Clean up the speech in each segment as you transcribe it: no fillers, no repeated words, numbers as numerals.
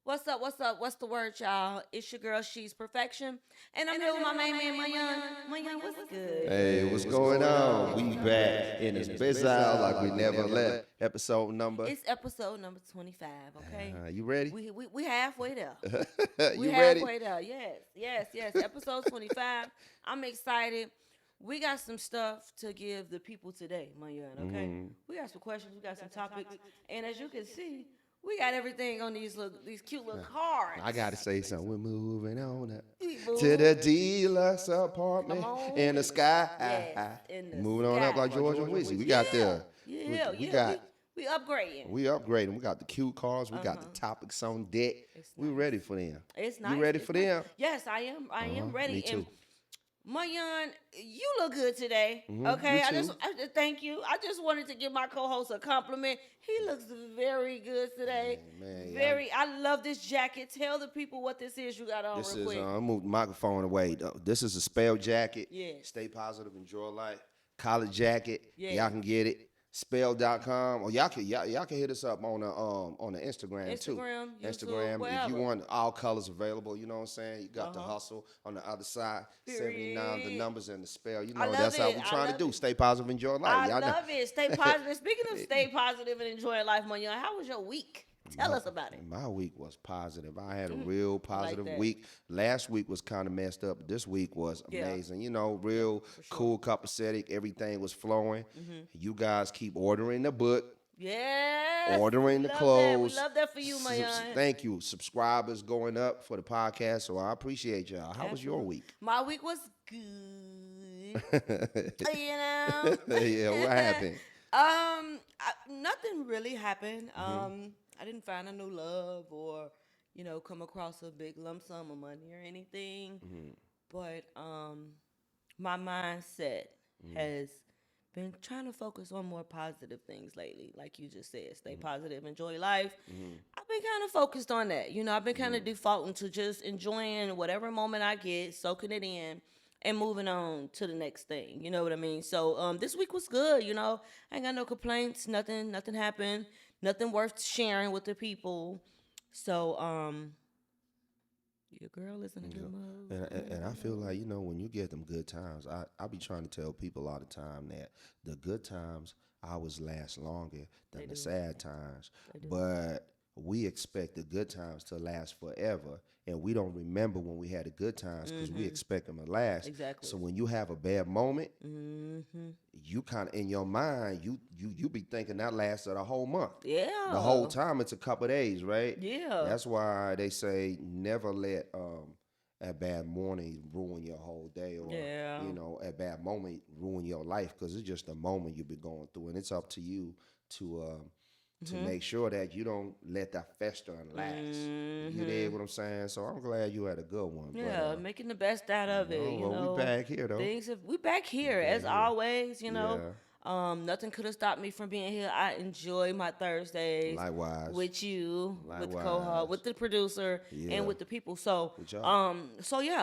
What's up? What's up? What's the word, y'all? It's your girl, She's Perfection. And I'm here with my main man, Mayan. Mayan, what's good? Hey, what's going on? We back in this bizarre like we never left. Episode number. It's episode number 25, okay? You ready? We halfway there. We You ready? halfway there. Yes. Episode 25. I'm excited. We got some stuff to give the people today, Mayan, okay? We got some questions, we got some topics. And as you can see, we got everything on these cute little cards. I gotta say something. We're moving on up Move. to the deluxe apartment Come on. in the sky. Yes, in the Moving on up sky. like George and Wizzy. We got there. Yeah, we got. we upgrading. We upgrading. We got the cute cards. We got the topics on deck. We ready for them. It's nice. You ready It's for nice. them? Yes, I am. I am ready. Me too. And Mayan, you look good today. Mhm, Okay, you I too. just thank you. I just wanted to give my co-host a compliment. He looks very good today. Man, very. I love this jacket. Tell the people what this is you got on This real is, quick. I'm moving the microphone away. This is a spell jacket. Yeah. Stay positive, enjoy life. College jacket. Yeah. Y'all can get it. Spell.com. Or y'all can hit us up on the Instagram too. Instagram, YouTube, Instagram. If wherever. you want all colors available, you know what I'm saying? You got the hustle on the other side. 79, the Period. numbers and the spell. You I know, love that's how it. we I trying to love do. it. Stay positive, enjoy life. I Y'all know. love it. Stay positive. Speaking of stay positive and enjoying life, Mayan, how was your week? Tell us about it. My week was positive. I had a real positive that. week. Last week was kind of messed up. This week was Yeah. amazing. You know, real cool, copacetic. Everything was flowing. You guys keep ordering the book, Yes. ordering we the love clothes. That. We love that for you, Mayan. Thank you. Subscribers going up for the podcast, so I appreciate y'all. How was your week? My week was good. You know? Yeah, what happened? Nothing really happened. I didn't find a new love or, come across a big lump sum of money or anything. But my mindset has been trying to focus on more positive things lately. Like you just said, stay positive, enjoy life. I've been kind of focused on that. I've been kind of defaulting to just enjoying whatever moment I get, soaking it in, and moving on to the next thing. You know what I mean? So this week was good. I ain't got no complaints. Nothing happened. Nothing worth sharing with the people. So your girl is in a good mood. And I feel like, when you get them good times, I be trying to tell people all the time that the good times always last longer than the sad times. But we expect the good times to last forever, and we don't remember when we had the good times because we expect them to last. Exactly. So when you have a bad moment, you kind of, in your mind, you be thinking that lasted a whole month. Yeah. The whole time it's a couple days, right? Yeah. That's why they say never let a bad morning ruin your whole day, or a bad moment ruin your life, because it's just a moment you've been going through, and it's up to you to make sure that you don't let that fester and last. You dig what I'm saying? So I'm glad you had a good one. Yeah, but, making the best out of it. well, we back here though. We back here as always. Nothing could have stopped me from being here. I enjoy my Thursdays. Likewise. With you, with the Likewise. co-host, with the producer, Yeah. and with the people. So, With y'all.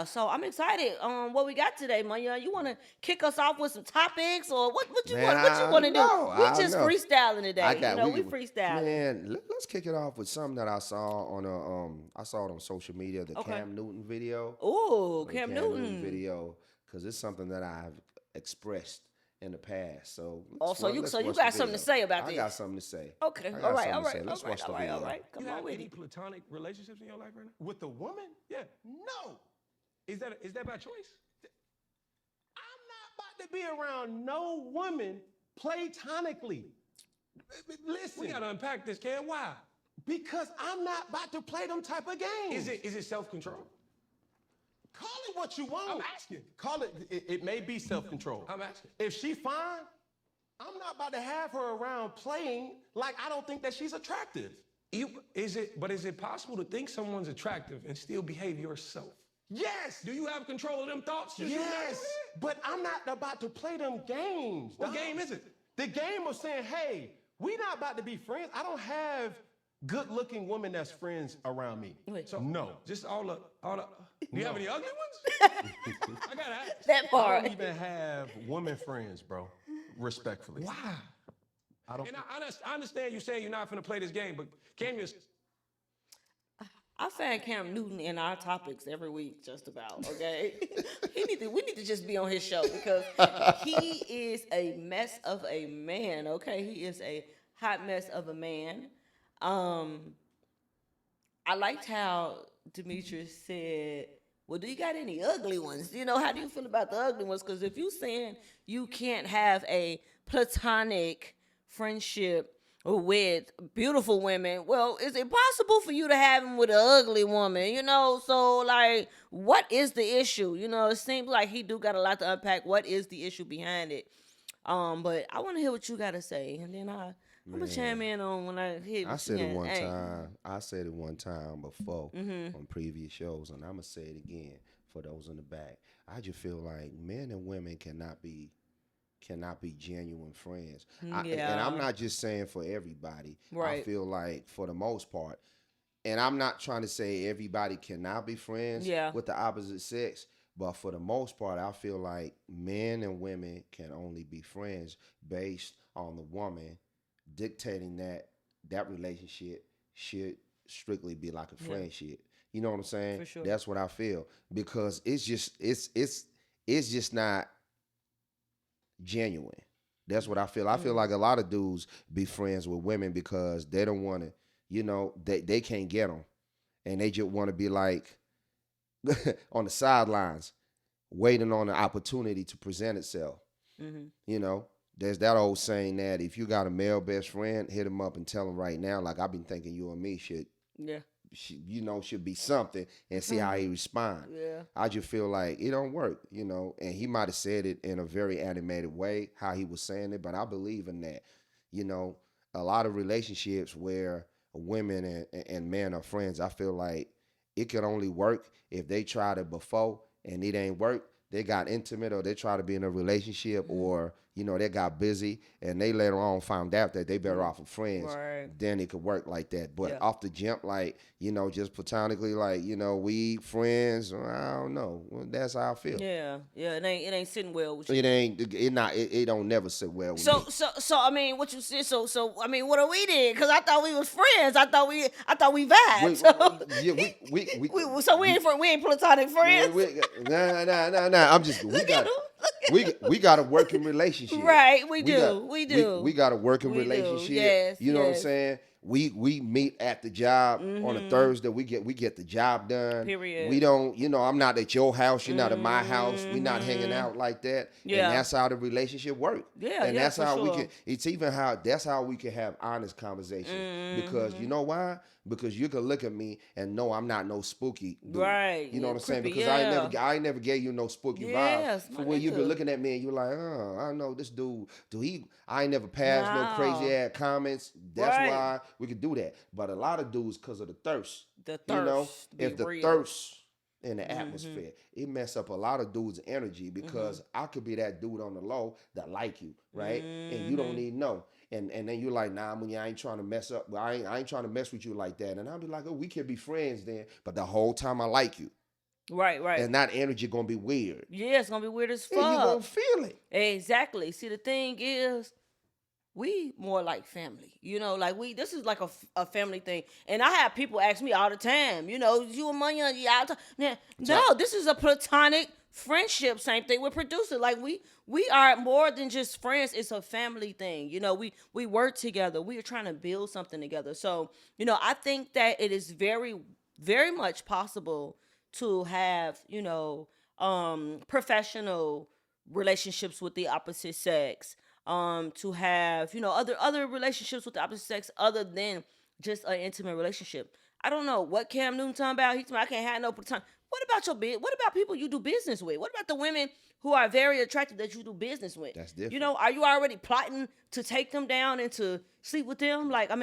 so I'm excited. What we got today, Maya? You want to kick us off with some topics, or what you Man, want? What you want to know, do? We I just know. freestyling today. We we freestyling. Man, let's kick it off with something that I saw on I saw it on social media, the Cam Newton video. Ooh, The Cam Newton. video, because it's something that I've expressed in the past. So So you let's got watch the something to video. say about this? I got something to say. Okay, I got all right, something all to right, say. all Let's right, watch the all right, video. all right. Come You on have with any it. platonic relationships in your life right now? With a woman? Yeah. No. Is that by choice? I'm not about to be around no woman platonically. Listen, We gotta unpack this, Cam. Why? because I'm not about to play them type of games. Is it self-control? Call it what you want. I'm asking. Call it, it may be self-control. I'm asking. If she fine, I'm not about to have her around playing like I don't think that she's attractive. Is it possible to think someone's attractive and still behave yourself? Yes. Do you have control of them thoughts? Just you not Yes. doing it? But I'm not about to play them games. What dog. game is it? The game of saying, hey, we not about to be friends. I don't have good-looking women that's friends around me. Wait. So No. just all the. Do you have any ugly ones? I gotta ask. That I part. don't even have women friends, bro. Respectfully. Why? I don't. And I understand you saying you're not gonna play this game, but Cam, find Cam Newton in our topics every week, just about. Okay, we need to just be on his show because he is a mess of a man. Okay, he is a hot mess of a man. Um, I liked how Demetrius said, "Well, do you got any ugly ones? You know, how do you feel about the ugly ones? Because if you saying you can't have a platonic friendship with beautiful women, well, is it possible for you to have them with an ugly woman? You know, so like, what is the issue? You know, it seems like he do got a lot to unpack. What is the issue behind it? But I want to hear what you got to say, and then I'm gonna chime in on when I hear. I What said you it got. one Hey. time. I said it one time before on previous shows, and I'm gonna say it again for those in the back. I just feel like men and women cannot be genuine friends. And I'm not just saying for everybody. Right. I feel like for the most part, and I'm not trying to say everybody cannot be friends with the opposite sex, but for the most part, I feel like men and women can only be friends based on the woman dictating that relationship should strictly be like a friendship. You know what I'm saying? For sure. That's what I feel because it's just not genuine. That's what I feel. I feel like a lot of dudes be friends with women because they don't want to, they can't get them, and they just want to be like on the sidelines, waiting on the opportunity to present itself. There's that old saying that if you got a male best friend, hit him up and tell him right now, like I've been thinking you and me should be something, and see how he respond. Yeah. I just feel like it don't work, and he might have said it in a very animated way, how he was saying it, but I believe in that. A lot of relationships where women and men are friends, I feel like it could only work if they tried it before and it ain't work. They got intimate or they try to be in a relationship or, they got busy and they later on found out that they better off with friends. Right. Then it could work like that. But off the jump, like, just platonically, like, we friends, I don't know. Well, that's how I feel. Yeah. It ain't sitting well with you. It don't never sit well with me. So I mean, what you said. So I mean, what are we did? Because I thought we was friends. I thought we vibed. So we ain't platonic friends. Nah. I'm just we got a working relationship. Right, we do. We got a working relationship. Yes, you know what I'm saying? We meet at the job on a Thursday. We get the job done. Period. We don't, I'm not at your house. You're not at my house. We not hanging out like that. Yeah. And that's how the relationship works. Yeah, and that's how we sure. can. It's even that's how we can have honest conversations. Because you know why? Because you can look at me and know I'm not no spooky dude. Right. You know what I'm saying? Creepy, Because I ain't never gave you no spooky Yes, vibes. For when you been looking at me and you're like, oh, I know this dude. I ain't never passed no crazy ass comments. That's why we could do that. But a lot of dudes, because of the thirst. If the thirst in the atmosphere, it mess up a lot of dudes' energy because I could be that dude on the low that like you, right? And you don't need no. And then you're like, nah, I ain't trying to mess up. I ain't trying to mess with you like that. And I'll be like, oh, we can be friends then. But the whole time I like you. Right. And that energy gonna be weird. Yeah, it's gonna be weird as fuck. And you gonna feel it. Exactly. See, the thing is, we more like family. This is like a family thing. And I have people ask me all the time, you and Money all the time. No, this is a platonic friendship. Same thing with producer. Like we are more than just friends. It's a family thing. We work together. We are trying to build something together. So, I think that it is very, very much possible to have, professional relationships with the opposite sex. To have, other relationships with the opposite sex other than just an intimate relationship. I don't know what Cam Newton talking about. He's talking about I can't have no time. What about what about people you do business with? What about the women who are very attractive that you do business with? That's different. Are you already plotting to take them down and to sleep with them? Like, I'm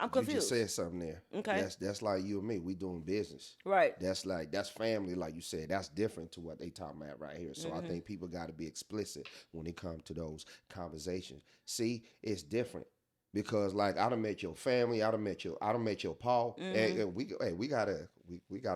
confused. You just said something there. Okay. That's like you and me. We doing business. Right. That's family, like you said. That's different to what they talking about right here. So I think people got to be explicit when it comes to those conversations. See, it's different. Because like I done met your family, I done met your Paul, and we gotta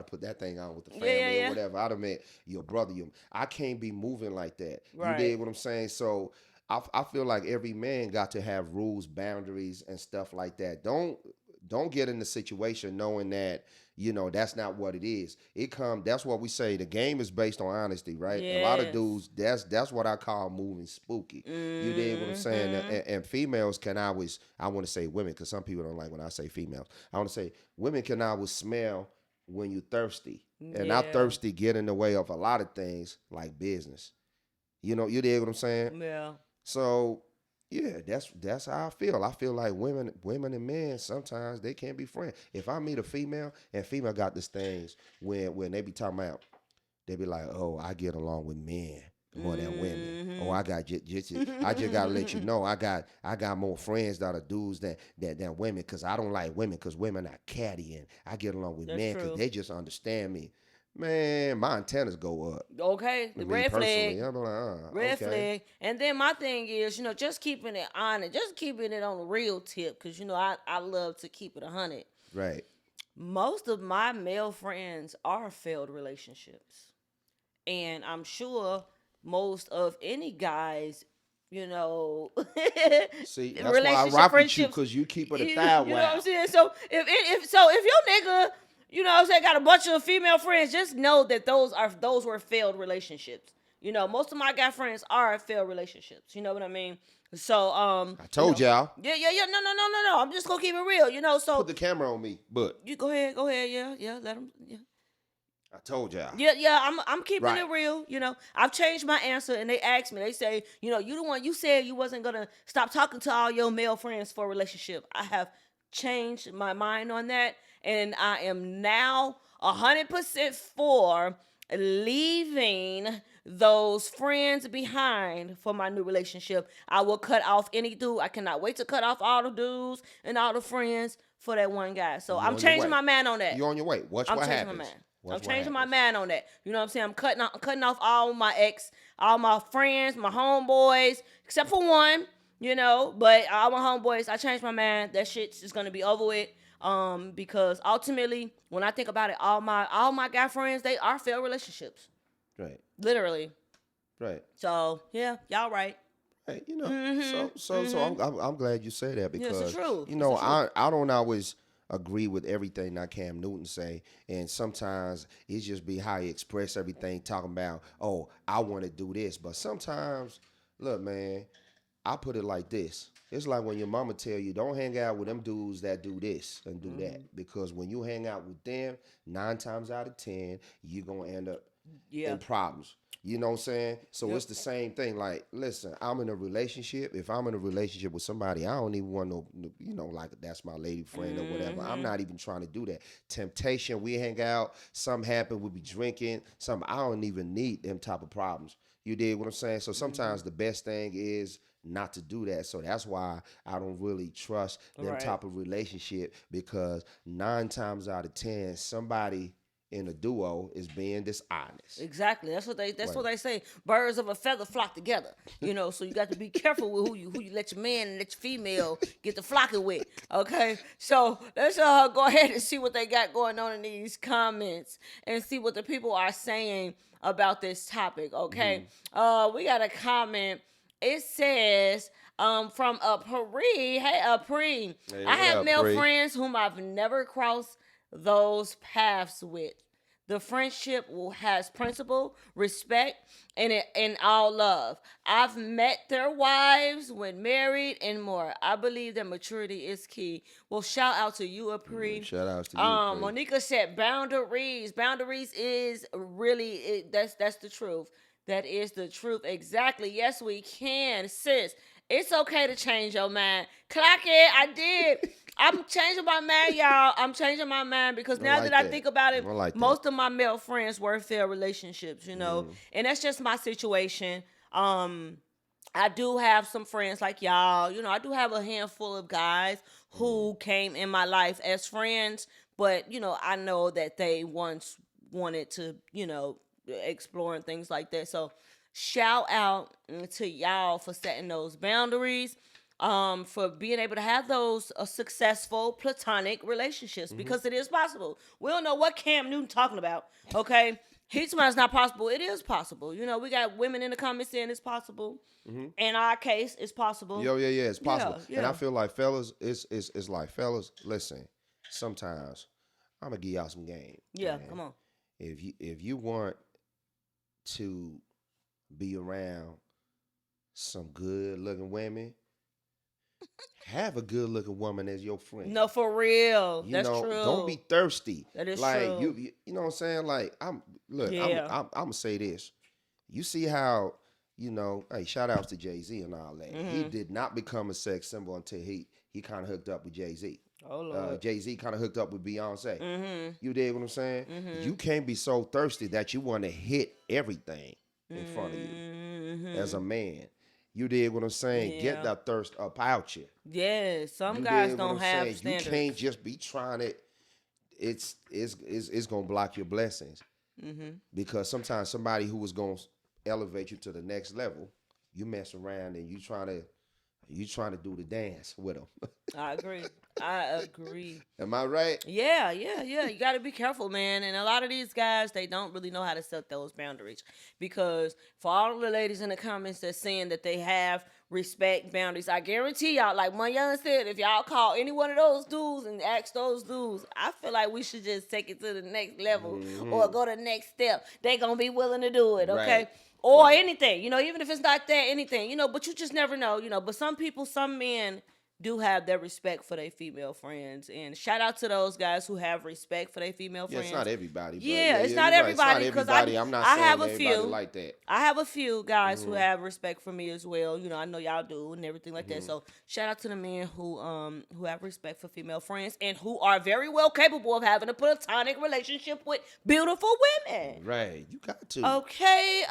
put that thing on with the family or whatever. I done met your brother. I can't be moving like that. Right. You dig what I'm saying? So I feel like every man got to have rules, boundaries, and stuff like that. Don't get in the situation knowing that You know, that's not what it is. That's what we say. The game is based on honesty, right? A lot of Yes. dudes, that's what I call moving spooky. You dig what I'm saying? And females can always, I want to say women, because some people don't like when I say females. I want to say women can always smell when you're thirsty. And not Yeah. thirsty get in the way of a lot of things like business. You know, you dig what I'm saying? Yeah. So yeah, that's how I feel. I feel like women and men sometimes they can't be friends. If I meet a female and female got these things when they be talking about, they be like, oh, I get along with men more than women. Oh, I got I just gotta let you know I got more friends that are dudes than women, because I don't like women because women are catty, and I get along with That's men true. because they just understand me. Man, my antennas go up. Okay, the Me red personally, flag. I'm like, Red okay. flag. And then my thing is, just keeping it honest, just keeping it on the real tip, because, I love to keep it 100. Right. Most of my male friends are failed relationships. And I'm sure most of any guys, See, that's why I relationship, rock with you, friendships, because you keep it a you thigh know what I'm saying? So if your nigga, got a bunch of female friends, just know that those were failed relationships. Most of my guy friends are failed relationships. You know what I mean? So I told y'all. Yeah. No. I'm just gonna keep it real. So Put the camera on me, but you go ahead. Yeah. Let them. Yeah. I told y'all. Yeah. I'm keeping Right. it real. I've changed my answer, and they asked me. They say, you the one you said you wasn't gonna stop talking to all your male friends for a relationship. I have changed my mind on that, and I am now 100% for leaving those friends behind for my new relationship. I will cut off any dude. I cannot wait to cut off all the dudes and all the friends for that one guy. So I'm changing my mind on that. You on your way. Watch I'm what changing happens. my mind. Watch I'm what changing my happens. mind on that. You know what I'm saying? I'm cutting off all my ex, all my friends, my homeboys, except for one. But all my homeboys, I changed my mind. That shit's just gonna be over with. Because ultimately, when I think about it, all my guy friends, they are failed relationships. Right. Literally. Right. So yeah, y'all right. Right. So I'm glad you say that, because it's the truth. I don't always agree with everything that Cam Newton say, and sometimes it just be how he express everything, talking about, oh, I want to do this, but sometimes, look, man, I put it like this. It's like when your mama tell you, don't hang out with them dudes that do this and do that. Because when you hang out with them, 9 times out of 10, you're going to end up in problems. You know what I'm saying? So it's the same thing. Like, listen, I'm in a relationship. If I'm in a relationship with somebody, I don't even want no, like, that's my lady friend or whatever. I'm not even trying to do that. Temptation, we hang out. Something happen, we be drinking. I don't even need them type of problems. You dig what I'm saying? So sometimes the best thing is not to do that. So that's why I don't really trust them type of relationship, because 9 times out of 10, somebody in a duo is being dishonest. Exactly. That's what they say. Birds of a feather flock together. So you got to be careful with who you let your man and let your female get to flocking with. Okay. So let's go ahead and see what they got going on in these comments and see what the people are saying about this topic. Okay. We got a comment. It says from Pri. Hey, Pri. I have male friends whom I've never crossed those paths with. The friendship has principle, respect, and all love. I've met their wives when married and more. I believe that maturity is key. Well, shout out to you, Apri. Shout out to you, Monica said boundaries. Boundaries is really, that's the truth. That is the truth. Exactly. Yes, we can, sis. It's okay to change your mind. Clock it. I did. I'm changing my mind, y'all. I'm changing my mind because now that I think about it, most of my male friends were failed relationships, and that's just my situation. I do have some friends like y'all. I do have a handful of guys who came in my life as friends, but I know that they once wanted to, explore and things like that. So shout out to y'all for setting those boundaries. For being able to have those successful platonic relationships, because it is possible. We don't know what Cam Newton talking about, okay? He's saying it's not possible. It is possible. We got women in the comments saying it's possible. In our case, it's possible. Yeah, it's possible. Yeah. And I feel like fellas, it's like, fellas, listen, sometimes gonna give y'all some game. Yeah, man. come on. If you want to be around some good looking women, have a good looking woman as your friend. No, for real. That's true. Don't be thirsty. That is like, true. You know what I'm saying? Like, I'm Yeah. gonna say this. You see how, hey, shout outs to Jay-Z and all that. He did not become a sex symbol until he kind of hooked up with Jay-Z. Oh, Lord. Jay-Z kind of hooked up with Beyonce. Mm-hmm. You dig what I'm saying? You can't be so thirsty that you want to hit everything in front of you as a man. You dig what I'm saying? Yeah. Get that thirst up out you. Yeah, some You guys dig what don't I'm have saying? standards. You can't just be trying it. It's gonna block your blessings because sometimes somebody who was gonna elevate you to the next level, you mess around and you trying to do the dance with them. I agree. Am I right? Yeah. You got to be careful, man. And a lot of these guys, they don't really know how to set those boundaries. Because for all the ladies in the comments that's saying that they have respect boundaries, I guarantee y'all, like Young said, if y'all call any one of those dudes and ask those dudes, I feel like we should just take it to the next level or go to the next step. They going to be willing to do it, okay? Right. Or anything, even if it's not that, anything, but you just never know, but some men do have their respect for their female friends. And shout out to those guys who have respect for their female friends. It's not everybody. But it's not everybody. Because I'm not I saying have a everybody few like that. I have a few guys who have respect for me as well. I know y'all do and everything like that. So shout out to the men who have respect for female friends and who are very well capable of having a platonic relationship with beautiful women. Right. You got to. Okay.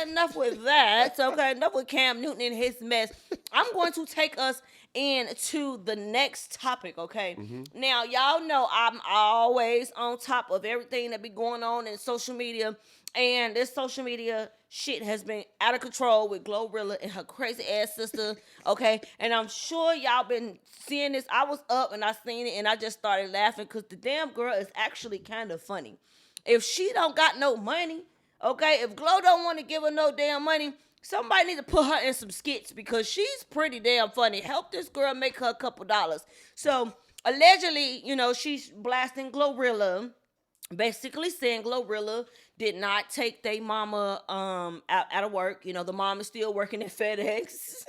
Enough with that. Okay, enough with Cam Newton and his mess. I'm going to take us into the next topic, okay? Now, y'all know I'm always on top of everything that be going on in social media, and this social media shit has been out of control with Glorilla and her crazy ass sister, okay? And I'm sure y'all been seeing this. I was up and I seen it, and I just started laughing because the damn girl is actually kind of funny. If she don't got no money, okay, if Glo don't want to give her no damn money, somebody need to put her in some skits because she's pretty damn funny. Help this girl make her a couple dollars. So, allegedly, she's blasting Glorilla, basically saying Glorilla did not take their mama out of work. The mom is still working at FedEx.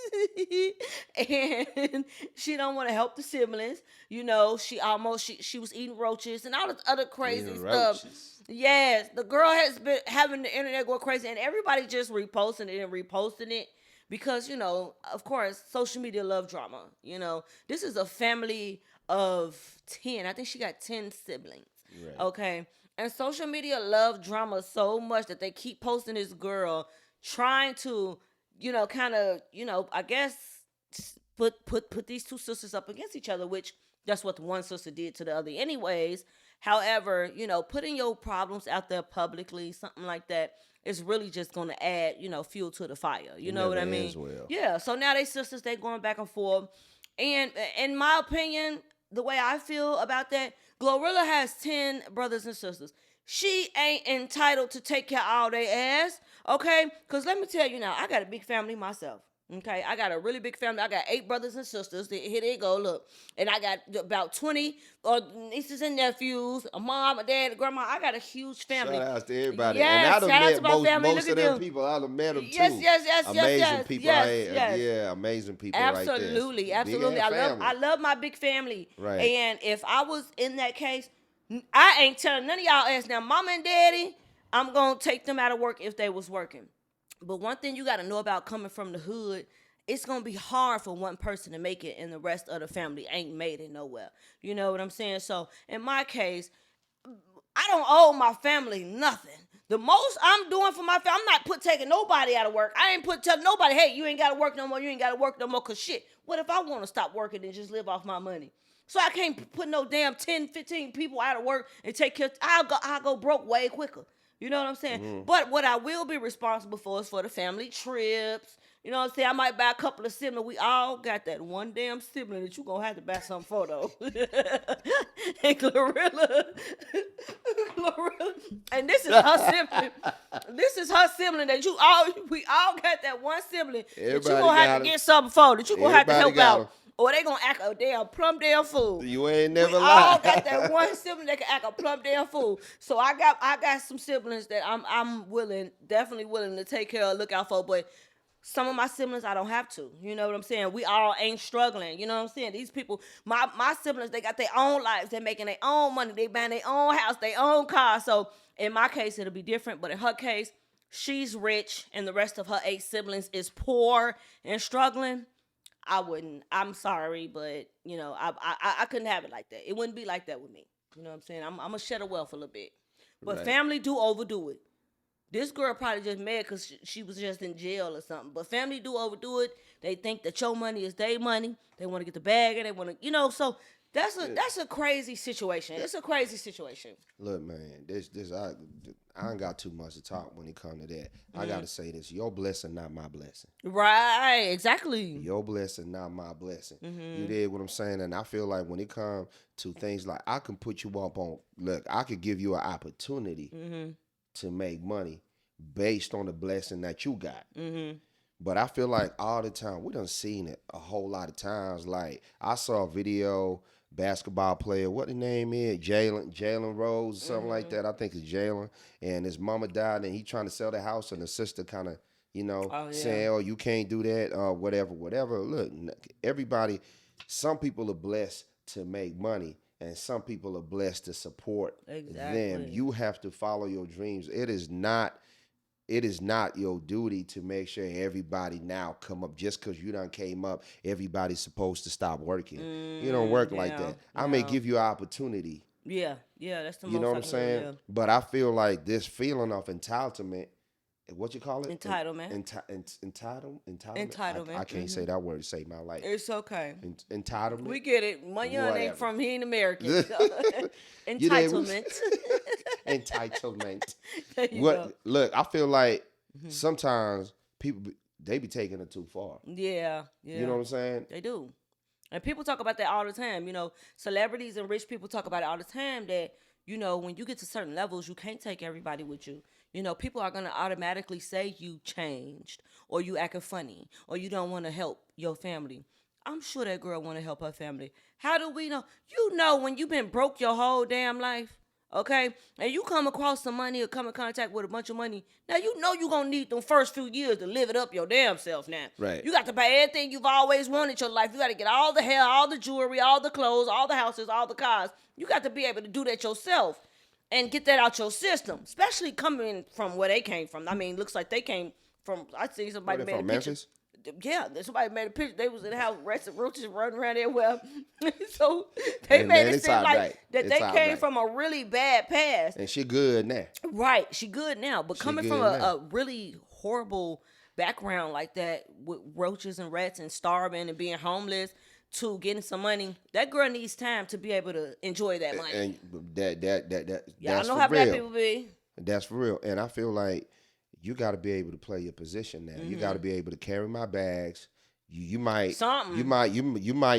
And she don't want to help the siblings. She was eating roaches and all this other crazy stuff. Yes, the girl has been having the internet go crazy, and everybody just reposting it because, of course, social media love drama. This is a family of 10. I think she got 10 siblings. Right. Okay. And social media love drama so much that they keep posting this girl trying to, I guess put these two sisters up against each other, which that's what the one sister did to the other anyways. However, putting your problems out there publicly, something like that, is really just going to add, fuel to the fire. You know what I mean? Well. Yeah. So now they sisters, they going back and forth. And in my opinion, the way I feel about that, Glorilla has 10 brothers and sisters. She ain't entitled to take care of all their ass, okay? Because let me tell you now, I got a big family myself. Okay, I got a really big family. I got 8 brothers and sisters. Here they go, look. And I got about 20 nieces and nephews, a mom, a dad, a grandma. I got a huge family. Shout out to everybody. Yes, and shout out to my family. Most of them people, I've met them too. Yes. Amazing people. Yes. Yeah, amazing people absolutely, right there. Absolutely. I love my big family. Right. And if I was in that case, I ain't telling none of y'all ass now, mama and daddy, I'm going to take them out of work if they was working. But one thing you got to know about coming from the hood, it's going to be hard for one person to make it and the rest of the family ain't made it nowhere. You know what I'm saying? So in my case, I don't owe my family nothing. The most I'm doing for my family, I'm not taking nobody out of work. I ain't telling nobody, hey, you ain't got to work no more. You ain't got to work no more. Because shit, what if I want to stop working and just live off my money? So I can't put no damn 10, 15 people out of work and take care. I'll go broke way quicker. You know what I'm saying? Mm-hmm. But what I will be responsible for is for the family trips. You know what I'm saying? I might buy a couple of siblings. We all got that one damn sibling that you gonna have to buy something for though. And Glorilla, and this is her sibling. This is her sibling that we all got that one sibling that you gonna have to get something for, that you gonna have to help out. or they gonna act a damn plumb damn fool. You ain't We never all lied. got that one sibling that can act a plumb damn fool. So I got some siblings that I'm definitely willing to take care of, look out for, but some of my siblings I don't have to. You know what I'm saying? We all ain't struggling. You know what I'm saying? These people, my siblings, they got their own lives. They're making their own money. They buying their own house, their own car. So in my case, it'll be different. But in her case, she's rich and the rest of her 8 siblings is poor and struggling. I wouldn't. I'm sorry, but you know, I couldn't have it like that. It wouldn't be like that with me. You know what I'm saying? I'm gonna shed a wealth a little bit. But Right. family do overdo it. This girl probably just mad because she was just in jail or something. But family do overdo it. They think that your money is their money. They want to get the bag and they want to, you know. So that's a crazy situation. It's a crazy situation. Look, man, I ain't got too much to talk when it come to that. I gotta say this: your blessing, not my blessing. Right, exactly. Your blessing, not my blessing. You did what I'm saying, and I feel like when it comes to things like I can put you up on. Look, I could give you an opportunity to make money based on the blessing that you got. But I feel like all the time, we done seen it a whole lot of times. Like, I saw a video, basketball player, what the name is? Jalen Rose, something like that. I think it's Jalen. And his mama died, and he trying to sell the house, and the sister kind of, saying, oh, you can't do that, whatever. Look, everybody, some people are blessed to make money. And some people are blessed to support them. You have to follow your dreams. It is not your duty to make sure everybody now come up. Just because you done came up, everybody's supposed to stop working. You don't work like that. I may give you an opportunity. Yeah, that's the most. You know what I'm saying? Yeah. But I feel like this feeling of entitlement, what you call it? Entitlement. Entitlement. I can't say that word to save my life. It's okay. Entitlement. We get it. My young ain't from, he ain't American. Entitlement. Entitlement. There you go. Look, I feel like sometimes people, they be taking it too far. Yeah. You know what I'm saying? They do. And people talk about that all the time. You know, celebrities and rich people talk about it all the time that, you know, when you get to certain levels, you can't take everybody with you. You know, people are going to automatically say you changed or you acting funny or you don't want to help your family. I'm sure that girl want to help her family. How do we know? You know when you've been broke your whole damn life, okay? And you come across some money or come in contact with a bunch of money. Now, you know you're going to need them first few years to live it up your damn self now. Right. You got to buy everything you've always wanted in your life. You got to get all the hair, all the jewelry, all the clothes, all the houses, all the cars. You got to be able to do that yourself. And get that out your system, especially coming from where they came from. I mean, looks like they came from. I see somebody made a picture. Memphis? Yeah, somebody made a picture. They was in the house, roaches running around there. Well, so they made it seem like that they came from a really bad past. And she good now. Right, she good now. But coming from a really horrible background like that with roaches and rats and starving and being homeless, to getting some money, that girl needs time to be able to enjoy that money. And that yeah, that's I know for how real. black people be. That's for real. And I feel like you got to be able to play your position now. You got to be able to carry my bags. You might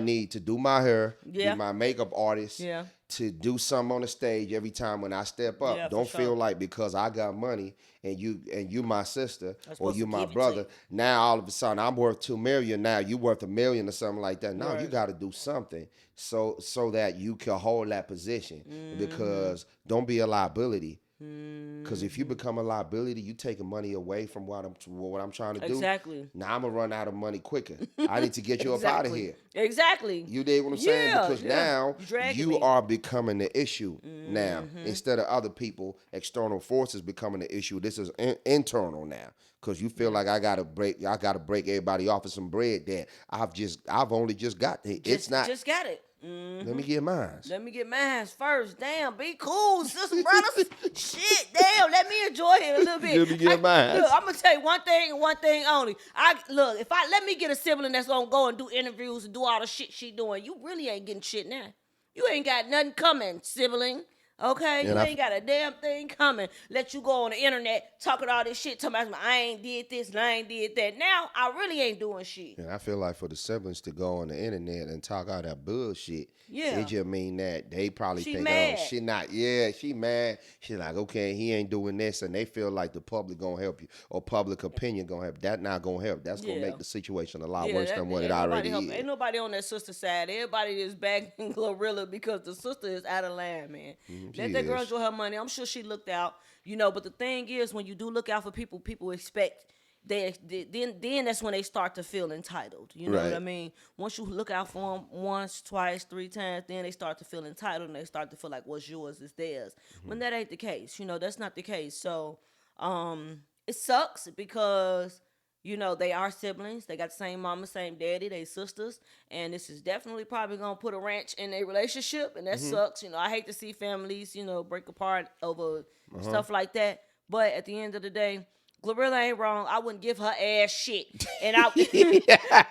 need to do my hair, be my makeup artist, to do something on the stage every time when I step up. Yeah, don't feel like because I got money and you my sister or you my brother, you. now all of a sudden I'm worth $2 million. Now you worth $1 million or something like that. No, you got to do something so that you can hold that position because don't be a liability. Because if you become a liability, you taking money away from what I'm trying to do. Exactly. Now I'm gonna run out of money quicker. I need to get you up out of here. Exactly. You did what I'm saying? Because now you me. are becoming the issue. Now instead of other people, external forces becoming the issue. This is internal now. Because you feel like I gotta break everybody off of some bread that I've only just got. It's not. Just got it. Let me get mine. Let me get mine first. Damn, be cool, sister, brothers. Shit, damn, let me enjoy it a little bit. Let me get mine. Look, I'm gonna tell you one thing and one thing only. Let me get a sibling that's gonna go and do interviews and do all the shit she doing. You really ain't getting shit now. You ain't got nothing coming, sibling. Okay, And you ain't got a damn thing coming. Let you go on the internet talking all this shit, talking about I ain't did this and I ain't did that. Now I really ain't doing shit. And I feel like for the siblings to go on the internet and talk all that bullshit, Yeah. it just mean that they probably She think, mad. oh, she not, yeah, she mad. She like, okay, he ain't doing this, and they feel like the public gonna help you or public opinion gonna help. That not gonna help. That's gonna make the situation a lot worse than what it already is. Ain't nobody on that sister side. Everybody is backing Glorilla because the sister is out of line, man. Let that girl enjoy her money. I'm sure she looked out, but the thing is, when you do look out for people, people expect then that's when they start to feel entitled. You know what I mean? Once you look out for them once, twice, 3 times, then they start to feel entitled and they start to feel like what's yours is theirs. When that ain't the case, that's not the case. So it sucks because they are siblings. They got the same mama, same daddy. They sisters, and this is definitely probably gonna put a wrench in their relationship, and that sucks. I hate to see families, break apart over stuff like that. But at the end of the day, Glorilla ain't wrong. I wouldn't give her ass shit, and I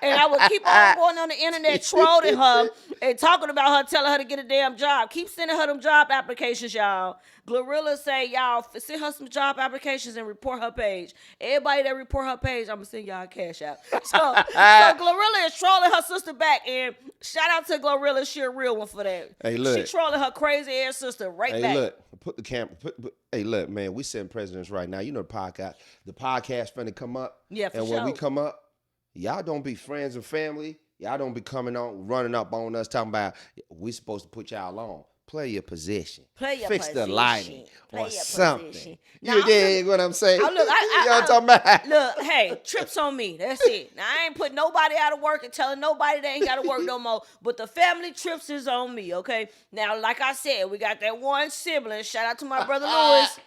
and I would keep on going on the internet trolling her and talking about her, telling her to get a damn job. Keep sending her them job applications, y'all. Glorilla say, y'all send her some job applications and report her page. Everybody that report her page, I'm gonna send y'all a cash out. So Glorilla is trolling her sister back, and shout out to Glorilla. She a real one for that. Hey, look. She trolling her crazy ass sister back. Hey, look. Put the camera. Hey, look, man. We sitting presidents right now. You know the podcast. The podcast finna come up. Yeah, for and sure. when we come up, y'all don't be friends and family. Y'all don't be running up on us talking about we supposed to put y'all on. Play your position. Fix the lighting or something. Position. You dig what I'm saying? Look, I'm talking about. Look, hey, trips on me. That's it. Now, I ain't putting nobody out of work and telling nobody they ain't got to work no more. But the family trips is on me, okay? Now, like I said, we got that one sibling. Shout out to my brother Lewis.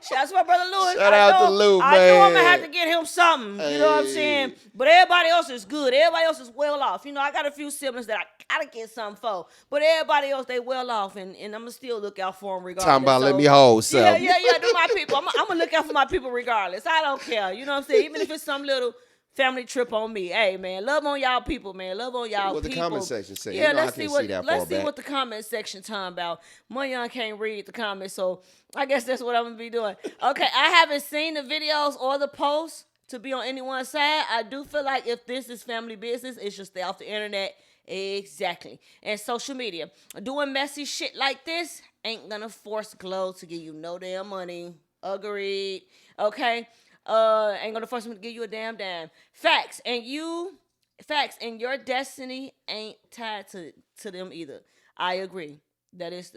Shout out to my brother Lewis. Shout out to Lou, man. I know I'm going to have to get him something. Hey. You know what I'm saying? But everybody else is good. Everybody else is well off. I got a few siblings that I got to get something for. But everybody else, they well off. And I'm going to still look out for them regardless. Talking about let me hold something. Yeah. They're my people. I'm going to look out for my people regardless. I don't care. You know what I'm saying? Even if it's some little family trip on me. Hey, man, love on y'all people, man. Love on y'all people. What the comment section say? Yeah, let's see what the comment section talking about. Moyon can't read the comments, so I guess that's what I'm going to be doing. Okay, I haven't seen the videos or the posts to be on anyone's side. I do feel like if this is family business, it should stay off the internet. Exactly. And social media. Doing messy shit like this ain't going to force Glow to give you no damn money. Agreed. Okay? Ain't gonna force them to give you a damn dime. Facts, and your destiny ain't tied to them either. I agree. That is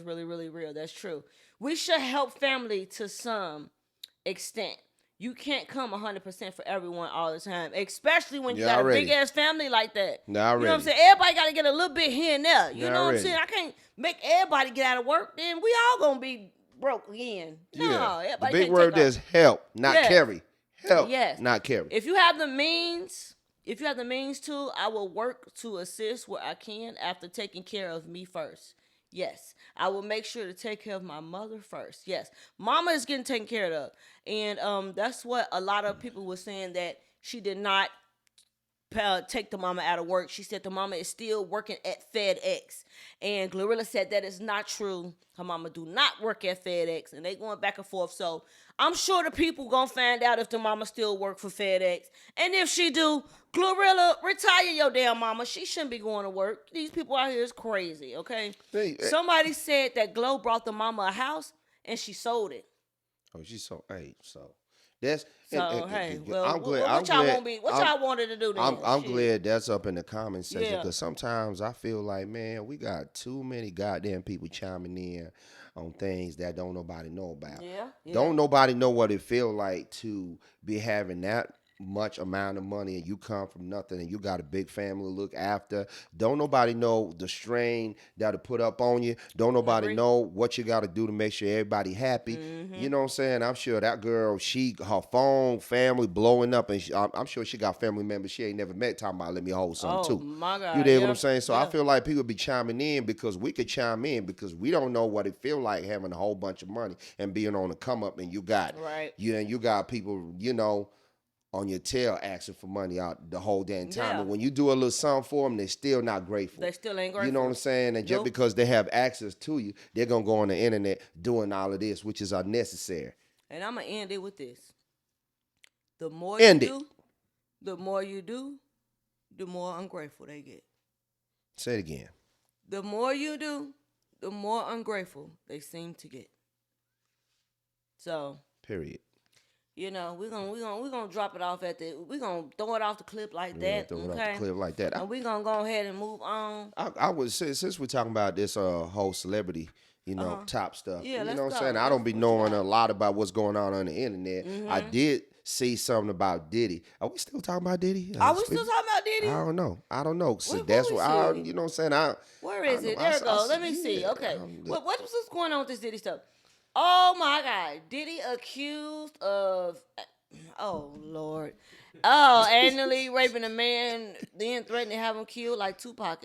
really, really real. That's true. We should help family to some extent. You can't come 100% for everyone all the time, especially when you got a big ass family like that. You know what I'm saying? Everybody got to get a little bit here and there. You know what I'm saying? I can't make everybody get out of work. Then we all gonna be broke again. No, the big word is help, not carry. Help, not carry. If you have the means to, I will work to assist where I can after taking care of me first. Yes, I will make sure to take care of my mother first. Yes, mama is getting taken care of, and that's what a lot of people were saying, that she did not take the mama out of work. She said the mama is still working at FedEx, and Glorilla said that is not true. Her mama do not work at FedEx, and they going back and forth. So I'm sure the people gonna find out if the mama still work for FedEx, and if she do, Glorilla, retire your damn mama. She shouldn't be going to work. These people out here is crazy. Okay. Somebody said that Glow brought the mama a house and she sold it. Oh, she sold. Hey, so. That's I'm glad. What y'all wanted to do then? I'm glad that's up in the comment section, because sometimes I feel like, man, we got too many goddamn people chiming in on things that don't nobody know about. Yeah. Don't nobody know what it feel like to be having that much amount of money and you come from nothing and you got a big family to look after. Don't nobody know the strain that'll put up on you. Don't nobody know what you got to do to make sure everybody happy. You know what I'm saying? I'm sure that girl, her phone, family blowing up, and I'm sure she got family members she ain't never met talking about let me hold something too. My God. You dig what I'm saying? So I feel like people be chiming in because we could chime in because we don't know what it feel like having a whole bunch of money and being on the come up, and you got you got people, on your tail asking for money out the whole damn time. Yeah. And when you do a little something for them, they're still not grateful. They still ain't grateful. You know what I'm saying? And just because they have access to you, they're going to go on the internet doing all of this, which is unnecessary. And I'm going to end it with this. The more the more you do, the more ungrateful they get. Say it again. The more you do, the more ungrateful they seem to get. So, period. You know, we're gonna drop it off we're gonna throw it off the clip like that. Throw it off the clip like that. And we're gonna go ahead and move on. I would say, since we're talking about this whole celebrity, top stuff. Yeah, you know what I'm saying? I don't be knowing a lot about what's going on the internet. Mm-hmm. I did see something about Diddy. Are we still talking about Diddy? Are we still talking about Diddy? I don't know. So that's what you know what I'm saying? Where is it? There it goes. Let me see. Okay. What's going on with this Diddy stuff? Oh my God. Diddy accused of, oh Lord. Oh, annually raping a man, then threatening to have him killed like Tupac.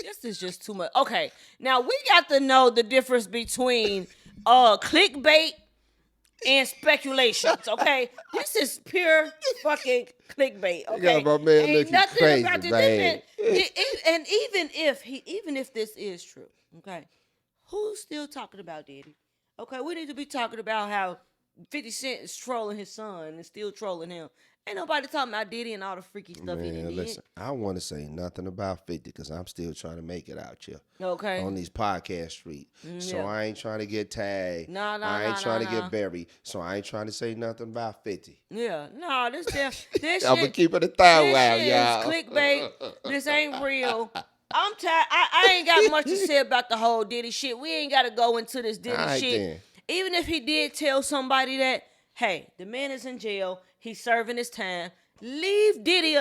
This is just too much. Okay. Now we got to know the difference between clickbait and speculations, okay? This is pure fucking clickbait, okay? Yeah, my man, ain't nothing crazy, about this. man. And even if this is true, okay, who's still talking about Diddy? Okay, we need to be talking about how 50 Cent is trolling his son and still trolling him. Ain't nobody talking about Diddy and all the freaky stuff he did. Listen, I want to say nothing about 50 because I'm still trying to make it out here. Okay. On these podcast streets. So I ain't trying to get tagged. I ain't trying to get buried. So I ain't trying to say nothing about 50. Yeah. No, this shit. I'm going to keep it a third out, This y'all. shit is clickbait. This ain't real. I'm tired. I ain't got much to say about the whole Diddy shit. We ain't got to go into this Diddy shit. Then. Even if he did tell somebody that, hey, the man is in jail. He's serving his time. Leave him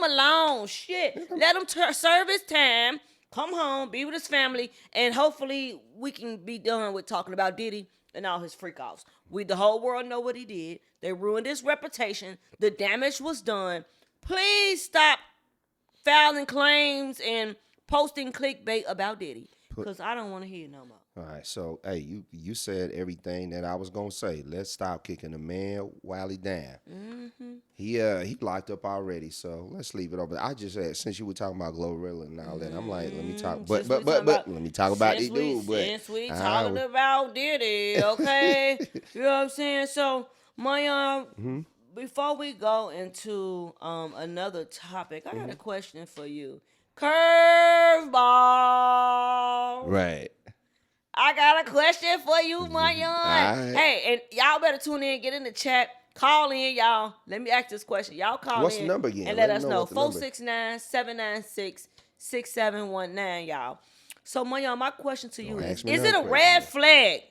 alone. Shit. Let him serve his time. Come home, be with his family, and hopefully we can be done with talking about Diddy and all his freak offs. The whole world know what he did. They ruined his reputation. The damage was done. Please stop filing claims and posting clickbait about Diddy. Because I don't want to hear it no more. All right, so hey, you said everything that I was gonna say. Let's stop kicking the man while he down. Mm-hmm. He locked up already, so let's leave it over. I just said, since you were talking about Glorilla and all that, I'm like, let me talk, but let me talk about this dude. Since we talking about Diddy, okay, you know what I'm saying? So my before we go into another topic, I got a question for you. Curveball. Right. I got a question for you, my young. Right. Hey, and y'all better tune in, get in the chat, call in, y'all. Let me ask this question. Y'all call What's in. the number again? And let us know. 469-796-6719, y'all. So, my young, my question to you is it a red flag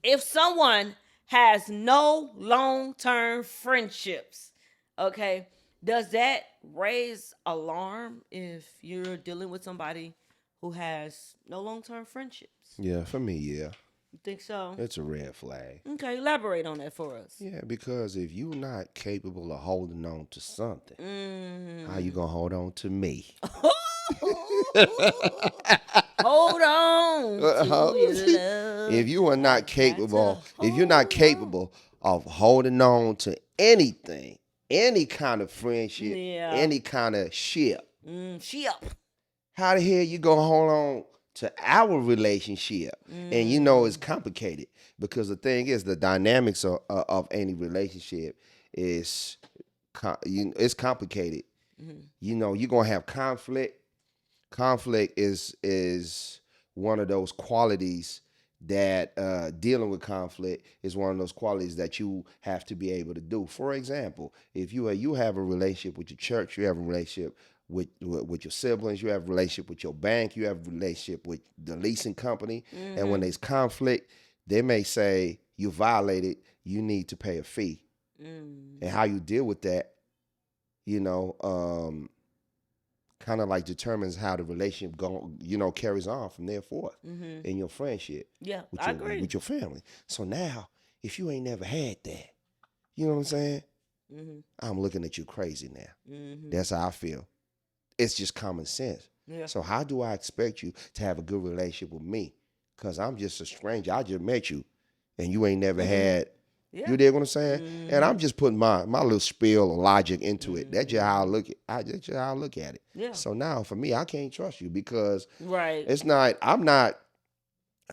if someone has no long-term friendships? Okay. Does that raise alarm if you're dealing with somebody who has no long-term friendships? Yeah, for me, yeah. You think so? It's a red flag. Okay, elaborate on that for us. Yeah, because if you're not capable of holding on to something, how you gonna hold on to me? Hold on to your love. If you are not capable, if you're not capable of holding on to anything, any kind of friendship, any kind of ship, how the hell you gonna hold on to our relationship? And you know it's complicated because the thing is the dynamics of any relationship is it's complicated. You know, you're gonna have conflict. Conflict is one of those qualities that dealing with conflict is one of those qualities that you have to be able to do. For example, if you have a relationship with your church, you have a relationship with your siblings, you have a relationship with your bank, you have a relationship with the leasing company, and when there's conflict, they may say you violated, you need to pay a fee. And how you deal with that, you know, kind of like determines how the relationship carries on from there forth in your friendship. Yeah, I agree. With your family. So now, if you ain't never had that, you know what I'm saying? I'm looking at you crazy now. That's how I feel. It's just common sense. Yeah. So how do I expect you to have a good relationship with me? Because I'm just a stranger. I just met you, and you ain't never had Yeah. You dig what I'm saying? And I'm just putting my little spiel of logic into it. That's just how I look at. That's just how I look at it. Yeah. So now for me, I can't trust you because Right. it's not. I'm not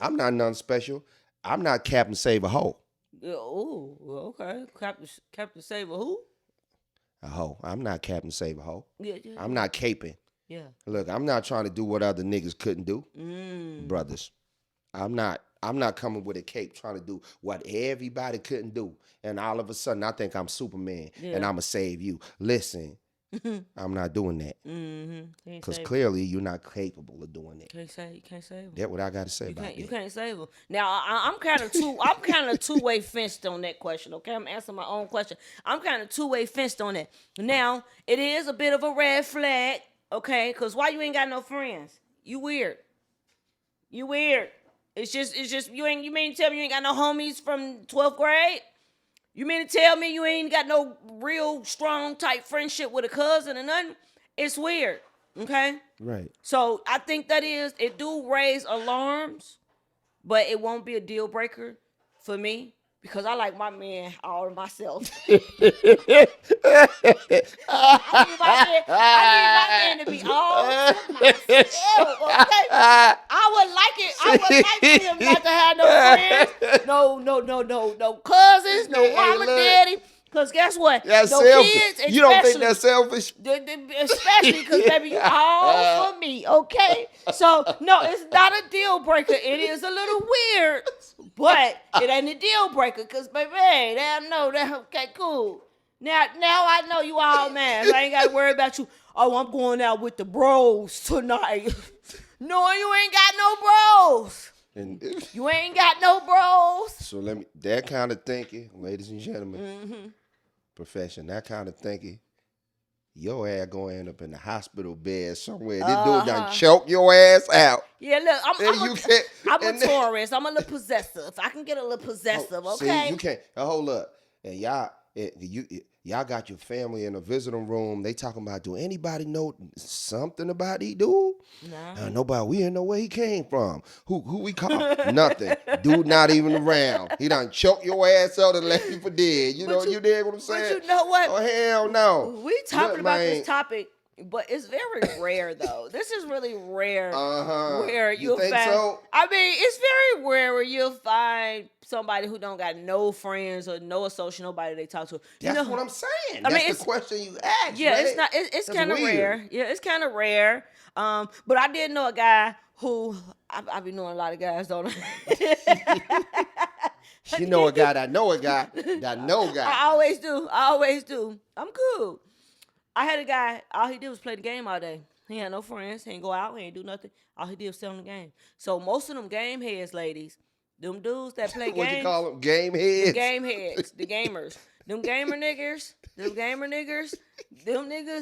nothing special. I'm not Captain Save a Hoe. Yeah, oh, well, okay. Captain Saber who? A hoe. I'm not Captain Save a Hoe. Yeah. I'm not caping. Yeah. Look, I'm not trying to do what other niggas couldn't do, brothers. I'm not coming with a cape trying to do what everybody couldn't do. And all of a sudden, I think I'm Superman and I'm going to save you. Listen, I'm not doing that. Because clearly, you're not capable of doing that. You can't save him. That's what I got to say about that. You can't save him. Now, I'm kind of two-way fenced on that question, okay? I'm answering my own question. I'm kind of two-way fenced on that. Now, it is a bit of a red flag, okay? Because why you ain't got no friends? You weird. It's just you mean to tell me you ain't got no homies from 12th grade? You mean to tell me you ain't got no real strong type friendship with a cousin or nothing? It's weird, okay? Right. So I think it do raise alarms, but it won't be a deal breaker for me because I like my man all to myself. I need my man to be all to myself, okay? I would like for him not to have no friends, no cousins, no mama, daddy. Because guess what? That's no selfish. Kids, you don't think that's selfish? Especially because, baby, you all for me, okay? So, no, it's not a deal breaker. It is a little weird, but it ain't a deal breaker because, baby, they know that, okay, cool. Now I know you all, man. So I ain't got to worry about you. Oh, I'm going out with the bros tonight. No, you ain't got no bros. You ain't got no bros. So that kind of thinking, ladies and gentlemen, profession, that kind of thinking, your ass gonna end up in the hospital bed somewhere. This dude done choke your ass out. Yeah, look, I'm a Taurus. I'm a little possessive. I can get a little possessive, okay? See, you can't. Hold up. And y'all got your family in a visiting room. They talking about, do anybody know something about these dude? No. Nobody. We didn't know where he came from. Who we call? Nothing. Dude not even around. He done choke your ass out and left you for dead. You dig what I'm saying? But you know what? Oh, hell no. We talking about this topic, but it's very rare, though. This is really rare. Where you'll think find, so? I mean, it's very rare where you'll find somebody who don't got no friends or no associate, nobody they talk to. That's what I'm saying. That's the question you asked. Yeah, man. it's not. It's kind of rare. Yeah, it's kind of rare. But I did know a guy who I be knowing a lot of guys, don't I? You know a guy that know a guy that know a guy. I always do. I'm cool. I had a guy, all he did was play the game all day. He had no friends. He ain't go out. He ain't do nothing. All he did was sit on the game. So most of them game heads, ladies, them dudes that play games. What you call them? Game heads? Game heads. The gamers. Them niggas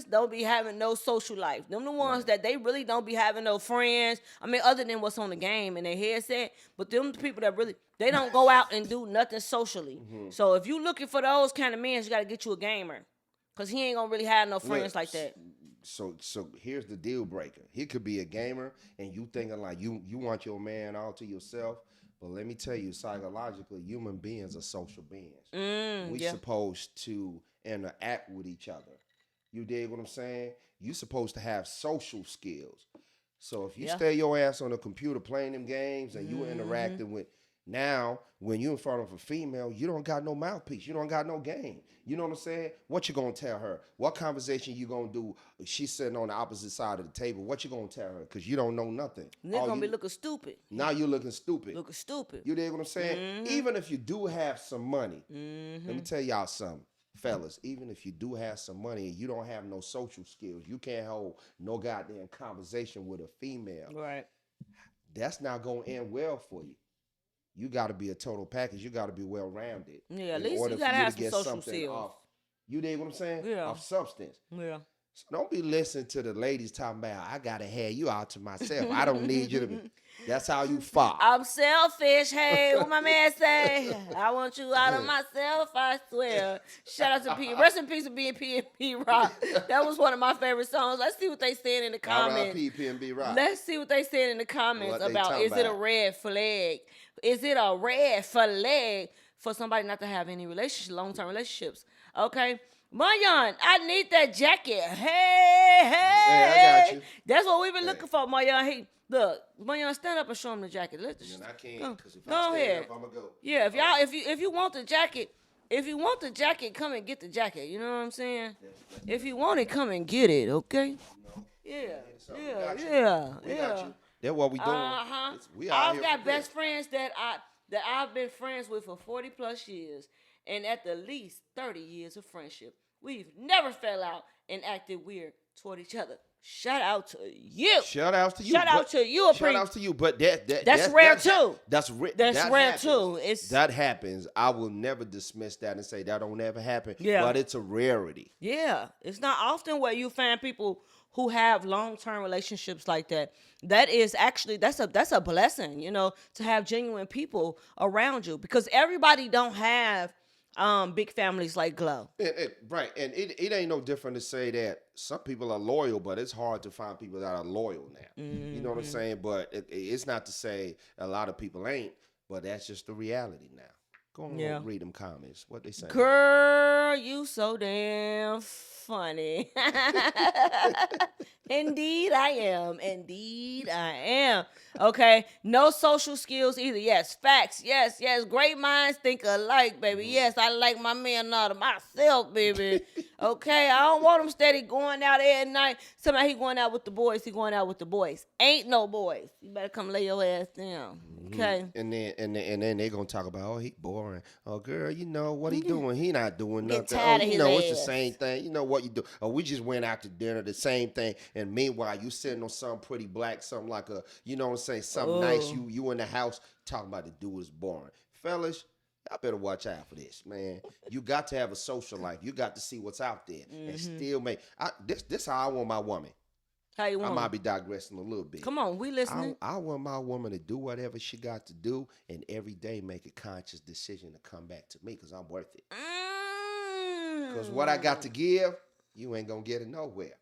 don't be having no social life. Them the ones that they really don't be having no friends. I mean, other than what's on the game and their headset. But them the people that really, they don't go out and do nothing socially. So if you looking for those kind of men, you got to get you a gamer. Because he ain't going to really have no friends like that. So here's the deal breaker. He could be a gamer and you thinking like you want your man all to yourself. But let me tell you, psychologically, human beings are social beings. We're supposed to interact with each other. You dig what I'm saying? You're supposed to have social skills. So if you stay your ass on the computer playing them games and you interacting with, now when you in front of a female, you don't got no mouthpiece. You don't got no game. You know what I'm saying? What you gonna tell her? What conversation you gonna do? She's sitting on the opposite side of the table. What you gonna tell her? Because you don't know nothing. They're gonna be looking stupid. Now you're looking stupid. You dig what I'm saying? Even if you do have some money, let me tell y'all something. Fellas, even if you do have some money and you don't have no social skills, you can't hold no goddamn conversation with a female. Right. That's not gonna end well for you. You got to be a total package. You got to be well-rounded. Yeah, at least you got to have some social skills. You dig what I'm saying? Yeah. Off substance. Yeah. So don't be listening to the ladies talking about, I got to have you out to myself. I don't need you to be. That's how you fall. I'm selfish. Hey, what my man say? I want you out of myself, I swear. Shout out to P. Rest in peace to P&B Rock. That was one of my favorite songs. Let's see what they saying in the comments. P&B Rock. Let's see what they saying in the comments about, is it a red flag? Is it a red flag for somebody not to have any long-term relationships. Okay, Mayan, I need that jacket. Hey, I got you. That's what we've been looking for, Mayan. Look, Mayan, stand up and show him the jacket. And I can't, because if go I stand ahead. up, I'm gonna go. Yeah, if you want the jacket, come and get the jacket. You know what I'm saying? If you want it, come and get it. Okay? Yeah. That's what we doing. I've got best friends that I've been friends with for 40 plus years, and at the least 30 years of friendship. We've never fell out and acted weird toward each other. Shout out to you. Shout out to you. Shout out to you. Shout out to you. But that's rare too. That's rare too. That happens. I will never dismiss that and say that don't ever happen. Yeah. But it's a rarity. Yeah. It's not often where you find people who have long-term relationships like that. That's a blessing, to have genuine people around you, because everybody don't have big families like Glow. Right. And it ain't no different to say that some people are loyal, but it's hard to find people that are loyal now. Mm-hmm. You know what I'm saying? But it's not to say a lot of people ain't, but that's just the reality now. Go on and read them comments. What they say? Girl, you so damn funny. Indeed I am. Okay. No social skills either. Yes. Facts. Yes. Great minds think alike, baby. Yes. I like my man out of myself, baby. Okay. I don't want him steady going out at night. Somebody he going out with the boys. Ain't no boys. You better come lay your ass down. Okay. And then they gonna talk about, oh, he boring. Oh, girl, what he doing? He not doing nothing. Tired of his it's the ass. same thing. You know what you do? Oh, we just went out to dinner, the same thing. And meanwhile, you sitting on something pretty black, something like something nice. You in the house talking about the dude is boring. Fellas, I better watch out for this, man. You got to have a social life. You got to see what's out there and still make. This how I want my woman. How you want? I might be digressing a little bit. Come on, we listening. I want my woman to do whatever she got to do, and every day make a conscious decision to come back to me, because I'm worth it. Because what I got to give, you ain't gonna get it nowhere.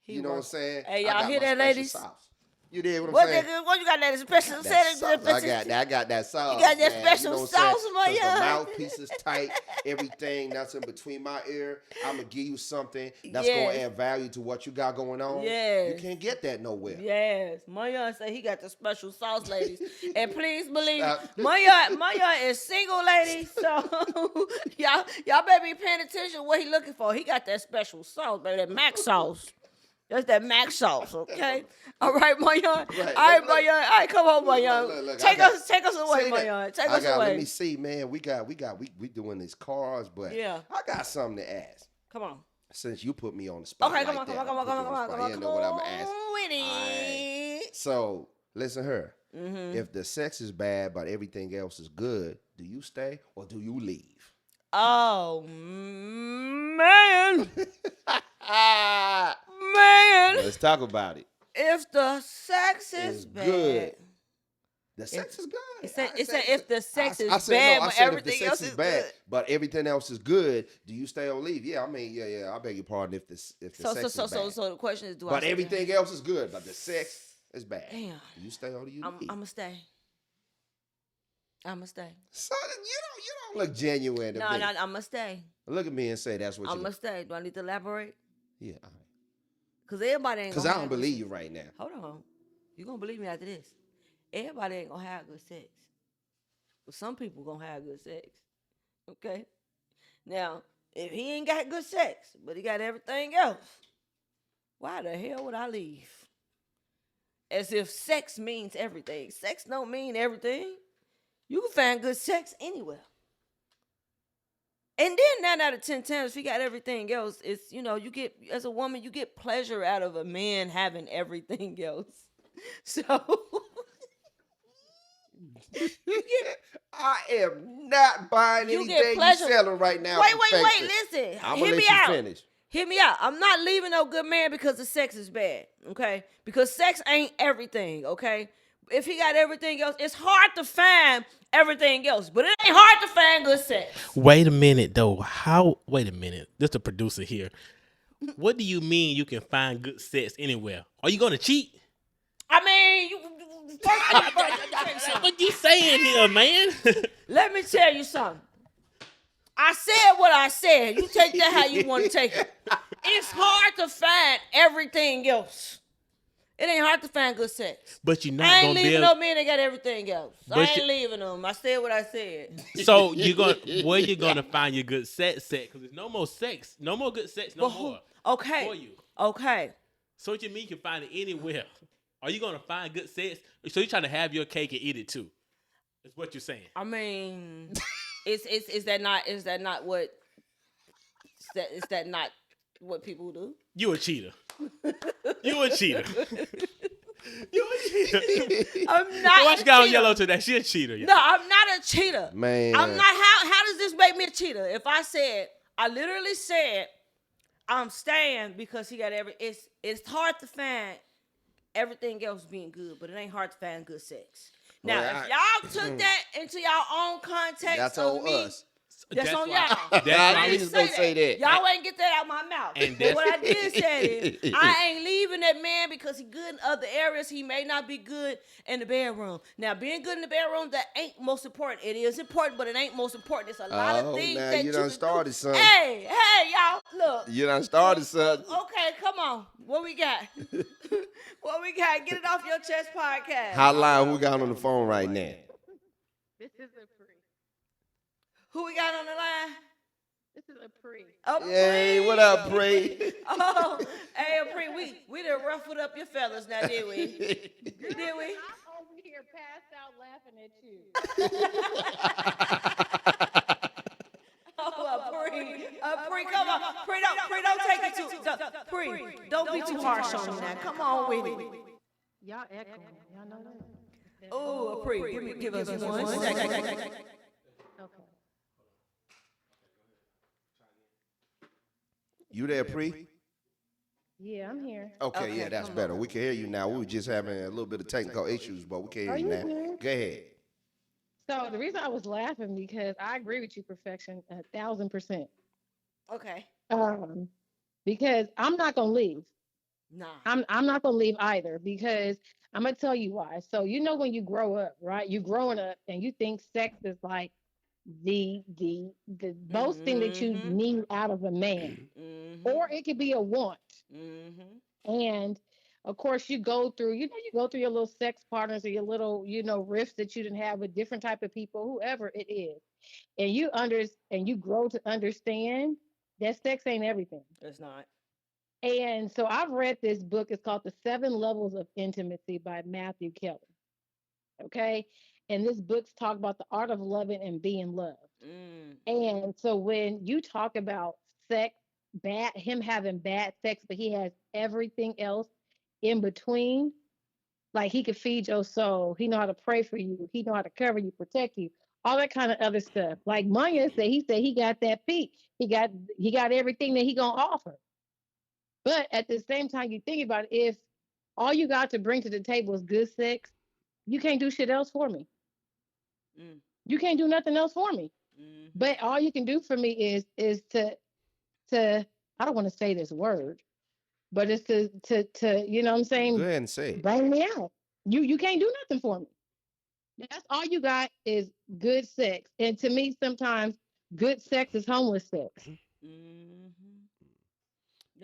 You know what I'm saying? Hey, y'all hear that, ladies? Sauce. You did what I'm saying? What you got that special? I got that sauce. You got that man. special sauce, my The mouthpiece is tight. Everything that's in between my ear, I'm gonna give you something that's gonna add value to what you got going on. Yes. You can't get that nowhere. Yes. Mayan said he got the special sauce, ladies. And please believe Mayan is single, ladies. So y'all better be paying attention what he looking for. He got that special sauce, baby, that Mac sauce. That's that Mac sauce, okay? All right, Mayan. Right. All right, Mayan. All right, come on, Mayan. Take us away, Mayan. Take us away. Let me see, man. We doing these cars, but I got something to ask. Come on. Since you put me on the spot. Okay, come on. You know what I'm gonna ask. Right. So listen here. Mm-hmm. If the sex is bad but everything else is good, do you stay or do you leave? Oh man. Man. Let's talk about it. If the sex is bad. Good. The sex is good. It said if the sex is bad, but everything else is bad, but everything else is good, do you stay or leave? Yeah, I mean, I beg your pardon if the sex is bad. So the question is, but everything else is good, but the sex is bad. Damn. Do you stay or do you leave? I'm gonna stay. So you don't look genuine to me. No, I'm gonna stay. Look at me and say that's what I'm gonna stay. Do I need to elaborate? Yeah. Because everybody ain't. Because I don't believe you right now. Hold on. You gonna believe me after this? Everybody ain't gonna have good sex. But some people gonna have good sex. Okay? Now, if he ain't got good sex, but he got everything else, why the hell would I leave? As if sex means everything. Sex don't mean everything. You can find good sex anywhere. And then 9 out of 10 times, if he got everything else, it's, you get, as a woman, you get pleasure out of a man having everything else. So, I am not buying anything you're selling right now. Wait, listen. I'm going to let you finish. Hear me out. I'm not leaving no good man because the sex is bad, okay? Because sex ain't everything, okay? If he got everything else, it's hard to find everything else, but it ain't hard to find good sex. Wait a minute, though. Wait a minute. This the producer here. What do you mean you can find good sex anywhere? Are you going to cheat? I mean, what you saying here, man? Let me tell you something. I said what I said. You take that how you want to take it. It's hard to find everything else. It ain't hard to find good sex. But you're not I ain't gonna leaving be no men that got everything else. I But ain't leaving them. I said what I said. So where you gonna find your good sex at? Because there's no more sex, no more good sex, no more. Okay. For you. Okay. So what you mean you can find it anywhere? Are you gonna find good sex? So you trying to have your cake and eat it too? That's what you're saying. I mean, is that not what people do? You a cheater. You a cheater. You a cheater. I'm not. Watch Guy on Yellow today. She a cheater. No, I'm not a cheater. Man. I'm not. How does this make me a cheater? If I literally said, I'm staying because he got it's hard to find everything else being good, but it ain't hard to find good sex. Now, if y'all took that into y'all own context, That's of on me, us. that's on y'all. That's I why didn't we just gonna say that. Y'all ain't get that out my mouth. And But what I did say is, I ain't leaving that man because he good in other areas. He may not be good in the bedroom. Now, being good in the bedroom, that ain't most important. It is important, but it ain't most important. It's a lot of things now that you you done can started do. something. Hey, y'all, look. You done started something. Okay, come on. What we got? What we got? Get it off your chest podcast. Hotline, who we got on the phone right now? This is a pre. Who we got on the line? This is a pre. Oh, Hey, Bree. what up, Bree? Oh, hey, Bree, we done ruffled up your feathers now, did we? Did we? I'm over here passed out laughing at you. Bree, come on. Bree, don't take it too. Bree, don't be too harsh on me now. Come on with it. Y'all echoing. Y'all know that? Oh, Bree, give us 1 second. Okay. You there, Pre? Yeah, I'm here. Okay, yeah, that's better. We can hear you now. We were just having a little bit of technical issues, but we can hear you now. Good? Go ahead. So the reason I was laughing because I agree with you, Perfection, 1,000%. Okay. Because I'm not gonna leave. Nah. I'm not gonna leave either because I'm gonna tell you why. So when you grow up, right? You growing up and you think sex is like the most thing that you need out of a man, or it could be a want. And of course, you go through your little sex partners or your little rifts that you didn't have with different type of people, whoever it is, and you grow to understand that sex ain't everything. It's not. And so I've read this book. It's called The 7 Levels of Intimacy by Matthew Kelly. Okay. And this book's talk about the art of loving and being loved. And so when you talk about sex, him having bad sex, but he has everything else in between, like he could feed your soul. He know how to pray for you. He know how to cover you, protect you, all that kind of other stuff. Like Manya said, he got that peak. He got everything that he gonna offer. But at the same time, you think about it, if all you got to bring to the table is good sex, you can't do shit else for me. You can't do nothing else for me. But all you can do for me is to I don't want to say this word, but it's to you know what I'm saying? Go ahead and say it. Bring me out. You can't do nothing for me. That's all you got is good sex. And to me, sometimes good sex is homeless sex.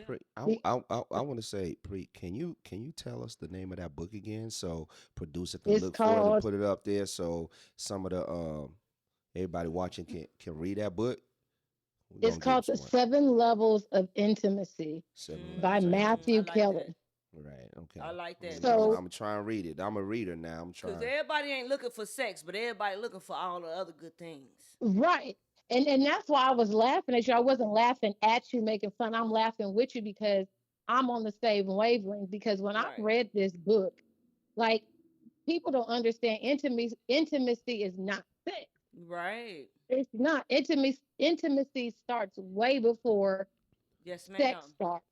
Pre, I want to say, Pre, can you tell us the name of that book again so producer can look for it and put it up there so some of the everybody watching can read that book? It's called The 7 Levels of Intimacy by Matthew Kelly. Right. Okay. I like that. So I'm trying to read it. I'm a reader now. I'm trying. Because everybody ain't looking for sex, but everybody looking for all the other good things. Right. And that's why I was laughing at you. I wasn't laughing at you making fun. I'm laughing with you because I'm on the same wavelength. Because when I read this book, like people don't understand intimacy is not sex. Right. It's not. Intimacy starts way before sex starts.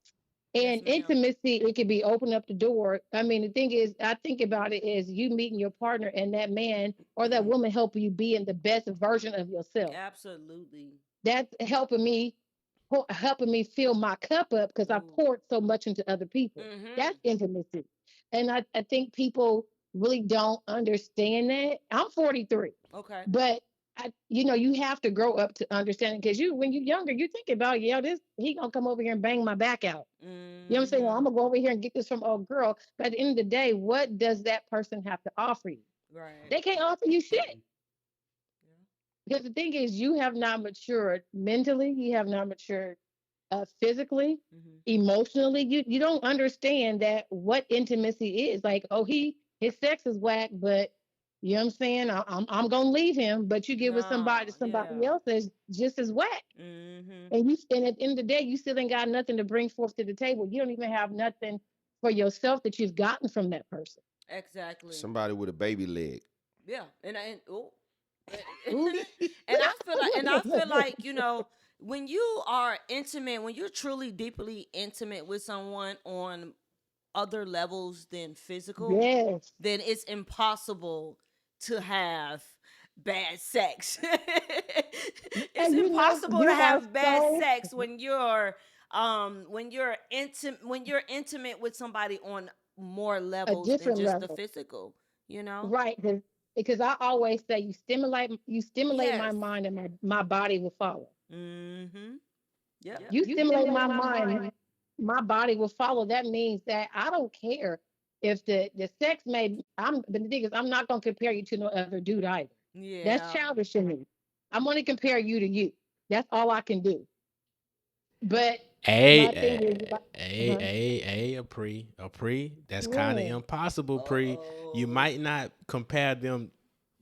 And intimacy, it could be open up the door. I mean, the thing is, I think about it is you meeting your partner and that man or that woman helping you be in the best version of yourself. Absolutely. That's helping me fill my cup up because I poured so much into other people. That's intimacy. And I think people really don't understand that. I'm 43. Okay. But you have to grow up to understand it because when you're younger, you think about, yeah, this he gonna come over here and bang my back out. You know what I'm saying? Well, I'm gonna go over here and get this from old girl. But at the end of the day, what does that person have to offer you? Right. They can't offer you shit. Because the thing is, you have not matured mentally. You have not matured physically, emotionally. You don't understand that what intimacy is. Like, oh, his sex is whack, but you know what I'm saying? I'm gonna leave him, but you give with somebody else that's just as whack. And at the end of the day, you still ain't got nothing to bring forth to the table. You don't even have nothing for yourself that you've gotten from that person. Exactly. Somebody with a baby leg. Yeah, and I feel like when you are intimate, when you're truly deeply intimate with someone on other levels than physical, Yes. then it's impossible to have bad sex. It's impossible to have bad sex when you're intimate with somebody on more levels than just the physical, Right, because I always say you stimulate my Yes. mind and my body will follow. Yep. You stimulate my mind, my body will follow. That means that I don't care if the sex but the thing is, I'm not gonna compare you to no other dude either. Yeah. That's childish in me. I'm gonna compare you to you. That's all I can do. But my thing is, a pre. That's kind of impossible, pre. You might not compare them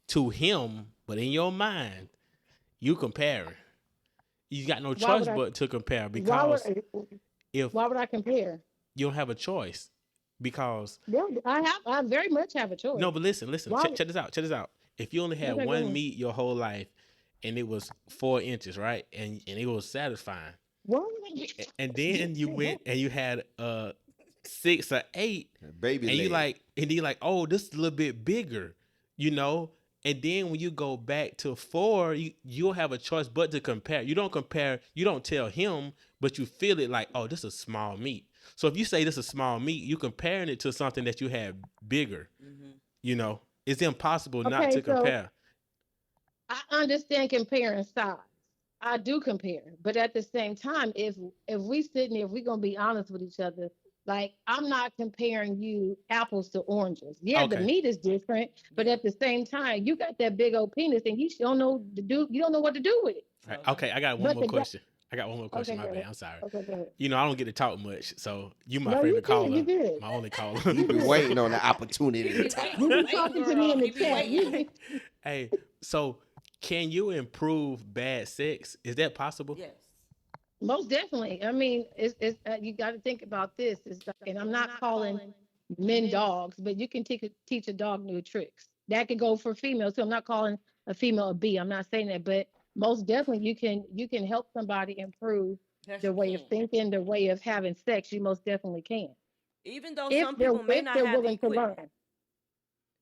to him, but in your mind, you comparing. You got no choice but to compare because why would I compare? You don't have a choice because I very much have a choice. No, but listen. Check this out. If you only had one meat your whole life and it was 4 inches, right, and it was satisfying, and then you went and you had 6 or 8, baby, and leg. you're like, oh, this is a little bit bigger, And then when you go back to 4, you'll have a choice but to compare. You don't compare. You don't tell him, but you feel it like, oh, this is small meat. So if you say this is small meat, you're comparing it to something that you have bigger. It's impossible not to compare. I understand comparing size. I do compare, but at the same time, if we sitting here, if we're gonna be honest with each other, like I'm not comparing you apples to oranges. Yeah, the meat is different, but at the same time, you got that big old penis, and you don't know you don't know what to do with it. Right. Okay, I got one more question. My bad. I'm sorry. Okay, I don't get to talk much, so you my no, favorite caller. You good. My only caller. You be waiting on the opportunity to talk. You be talking to me in the chat. Hey, so can you improve bad sex? Is that possible? Yes. Most definitely. I mean, it's you got to think about this. And I'm not calling men dogs, but you can teach a dog new tricks. That could go for females. So I'm not calling a female a B. I'm not saying that, but most definitely you can help somebody improve their way of thinking, their way of having sex. You most definitely can. Even though some people may not have the equipment.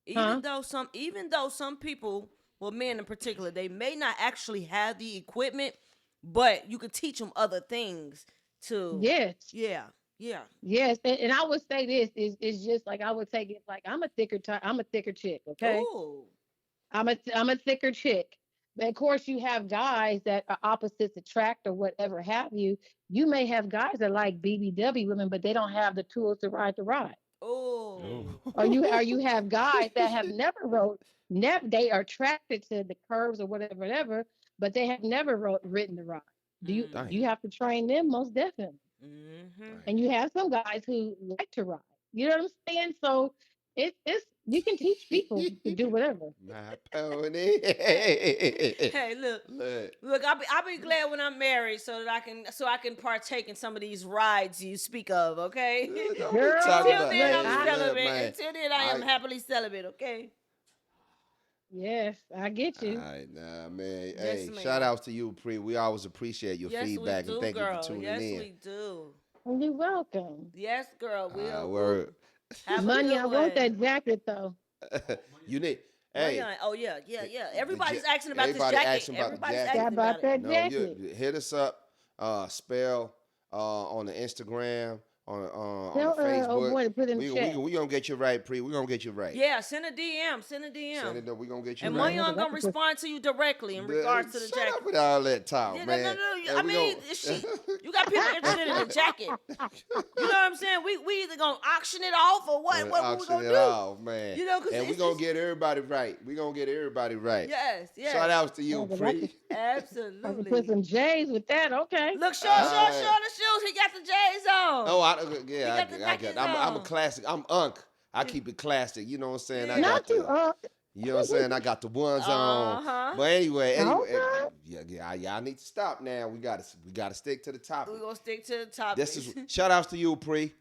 Even though some people, well, men in particular, they may not actually have the equipment, but you could teach them other things too. Yes. Yeah. Yes, and I would say this is just like I would take it like I'm a thicker chick, okay? Ooh. I'm a thicker chick. But of course, you have guys that are opposites attract or whatever have you. You may have guys that like BBW women, but they don't have the tools to ride the ride. Oh. Or you have guys that have they are attracted to the curves or whatever, but they have never ridden the ride. You have to train them most definitely. And you have some guys who like to ride. You know what I'm saying? So it's you can teach people to do whatever. My pony. Hey, look! I'll be glad when I'm married, so that I can partake in some of these rides you speak of. Okay. Girl, Until then, I'm celibate. Until then, I am happily celibate. Okay. Yes, I get you. All right, nah, man. Hey, shout outs to you, Pre. We always appreciate your feedback and thank you for tuning in. Yes, we do. You're welcome. Yes, girl. Word. Money, I want that jacket though. You need. Hey. Oh yeah. Everybody's asking about this jacket. Everybody's asking about that jacket. Hit us up. Spell on the Instagram, on Tell the Facebook. old boy to put in the chat. We gonna get you right, Pre. We gonna get you right. Yeah, send a DM. Send a DM. Send it, we gonna get you And right. Moyon gonna respond to you directly in regards to the Shut jacket. up with all that talk, Yeah, man. no. I mean, you got people interested in the jacket. You know what I'm saying? We either gonna auction it off or what? What we auction gonna it do? off, man. You know, and we gonna get everybody right. We gonna get everybody right. Yes. Shout outs to you, Pre. I can Absolutely. put some J's with that. Okay. Look, show the shoes. He got the J's on. Oh, got the I jackets I'm a on. classic. I'm Unk. I keep it classic. You know what I'm saying? Yeah. I got Not too you know what I'm saying? I got the ones on. But anyway, Okay. y'all need to stop now. We gotta stick to the topic. We're gonna stick to the topic. This is shout outs to you, Pre.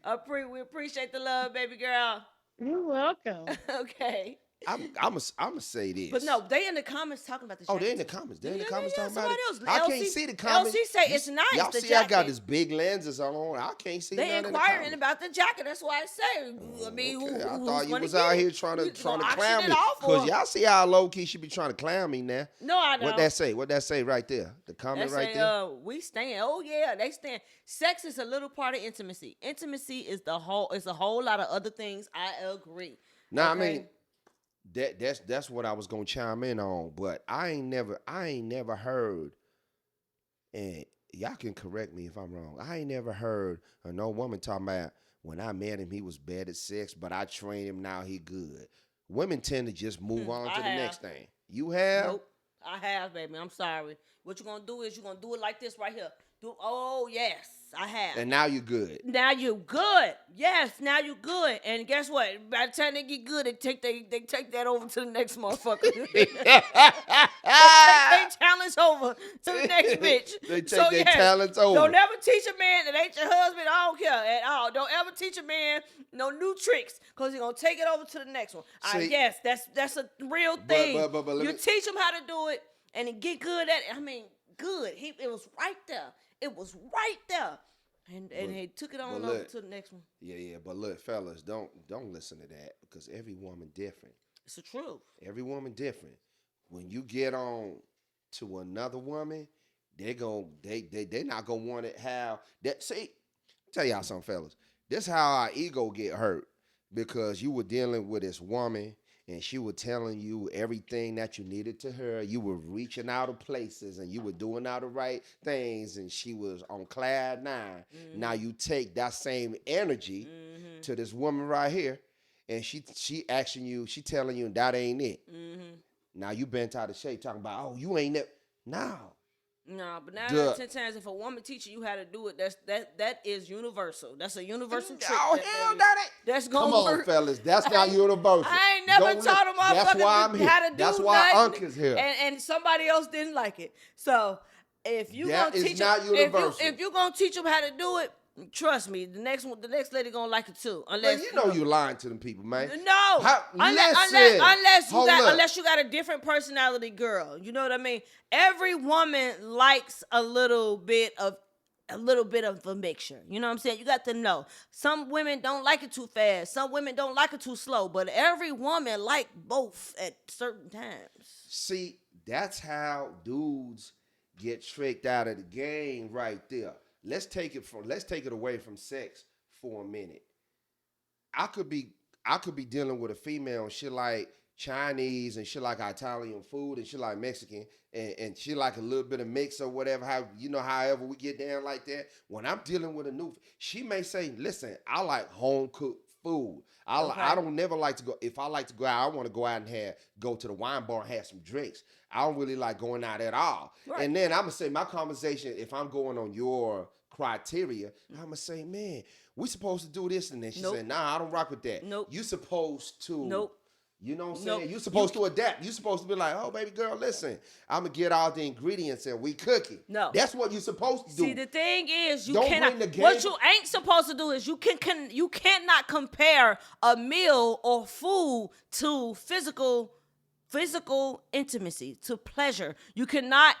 We appreciate the love, baby girl. You're welcome. Okay. I'ma say this. But no, they in the comments talking about the jacket. Oh, they're in the comments. They're in the comments talking about somebody it. else. I can't LC see the comments. LC say it's nice. Y'all the see, jacket. I got this big lenses on. I can't see They none of the inquiring comments. about the jacket. That's why I say. I mean, Okay, I who's thought you gonna was get out it? here trying to You gonna auction clown it me. off, Cause or- y'all see how low key she be trying to clown me now. No, I don't. What that say? What that say right there? The They comment say, right there. we stand. Oh yeah, they stand. Sex is a little part of intimacy. Intimacy is the whole. It's a whole lot of other things. I agree. Now okay? I mean, that's what I was gonna chime in on, but I ain't never heard, and y'all can correct me if I'm wrong. I ain't never heard of no woman talking about when I met him he was bad at sex, but I trained him now he good. Women tend to just move on to the next thing. You have? Nope. I have, baby. I'm sorry. What you're gonna do is you're gonna do it like this right here. Oh yes, I have. And now you good. Now you good. Yes, now you good. And guess what? By the time they get good, they take that over to the next motherfucker. they take their talents over to the next bitch. They take their talents over. Don't ever teach a man that ain't your husband. I don't care at all. Don't ever teach a man no new tricks because he's gonna take it over to the next one. Yes, that's a real thing. But you teach him how to do it and he get good at it. I mean, good. It was right there. It was right there. And he took it on over to the next one. Yeah, but look, fellas, don't listen to that because every woman different. It's the truth. Every woman different. When you get on to another woman, they not gonna want it how that. See, tell y'all something, fellas. This how our ego get hurt because you were dealing with this woman. And she was telling you everything that you needed to her. You were reaching out of places and you were doing all the right things. And she was on cloud 9. Mm-hmm. Now you take that same energy to this woman right here. And she asking you, she telling you that ain't it. Mm-hmm. Now you bent out of shape talking about, oh, you ain't it. No. No, but 9 out of 10 times, if a woman teaching you how to do it, that is universal. That's a universal trick. Oh, hell, that's gonna come work. on, fellas. That's not universal. I ain't never taught a motherfucker how to do That's why nothing, Unc is here. And somebody else didn't like it. So if you gonna teach them, if you gonna teach them how to do it, trust me, the next lady gonna like it too. Unless you know you lying to them people, man. No, unless you got a different personality, girl. You know what I mean? Every woman likes a little bit of a mixture. You know what I'm saying? You got to know. Some women don't like it too fast. Some women don't like it too slow. But every woman like both at certain times. See, that's how dudes get tricked out of the game right there. Let's take it away from sex for a minute. I could be dealing with a female and she like Chinese and she like Italian food and she like Mexican and she like a little bit of mix or whatever, however we get down like that. When I'm dealing with she may say, listen, I like home cooked food. I don't never like to go. If I like to go out, I want to go out and go to the wine bar and have some drinks. I don't really like going out at all. Right. And then I'm going to say my conversation, if I'm going on your criteria, I'm going to say, man, we supposed to do this. And then she said, nah, I don't rock with that. Nope. You supposed to. Nope. You know what I'm saying? You're supposed to adapt. You're supposed to be like, oh, baby girl, listen, I'm going to get all the ingredients and we cook it. No. That's what you're supposed to do. See, the thing is, Don't bring the game. what you ain't supposed to do is you cannot compare a meal or food to physical intimacy, to pleasure. You cannot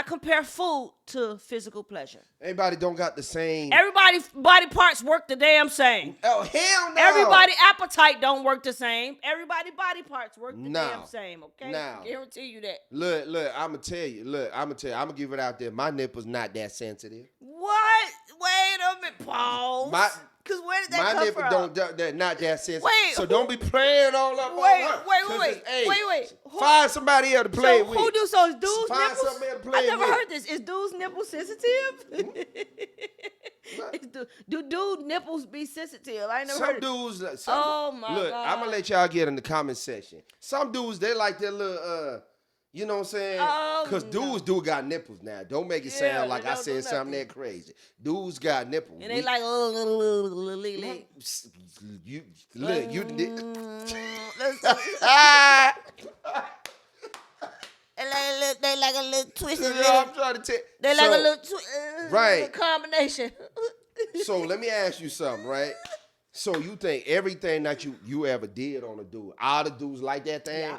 compare food to physical pleasure. Everybody don't got the same. Everybody's body parts work the damn same. Oh, hell no. Everybody appetite don't work the same. Everybody body parts work the No. damn same, okay? No. Guarantee you that. Look, I'm going to tell you. I'm going to give it out there. My nipple's not that sensitive. What? Wait a minute, pause. Because where did that my come nipple from? don't not that sensitive. Wait, so don't be playing all up Wait, on her. wait. Find somebody else to play So with. who do so? Is dudes Find nipples? somebody else to play I never with. heard this. Is dudes nipple sensitive? Do dude nipples be sensitive? I ain't never heard Some it. dudes. Oh my look, God. I'm gonna let y'all get in the comment section. Some dudes they like their little you know what I'm saying? Because dudes do got nipples now. Don't make it Yeah, sound like they I don't said do something nothing. that crazy. Dudes got nipples. And they like little. You look you. They like a little twisted. I'm trying to tell. They like a little right. combination. So let me ask you something, right? So you think everything that you ever did on a dude, all the dudes like that thing? Yeah.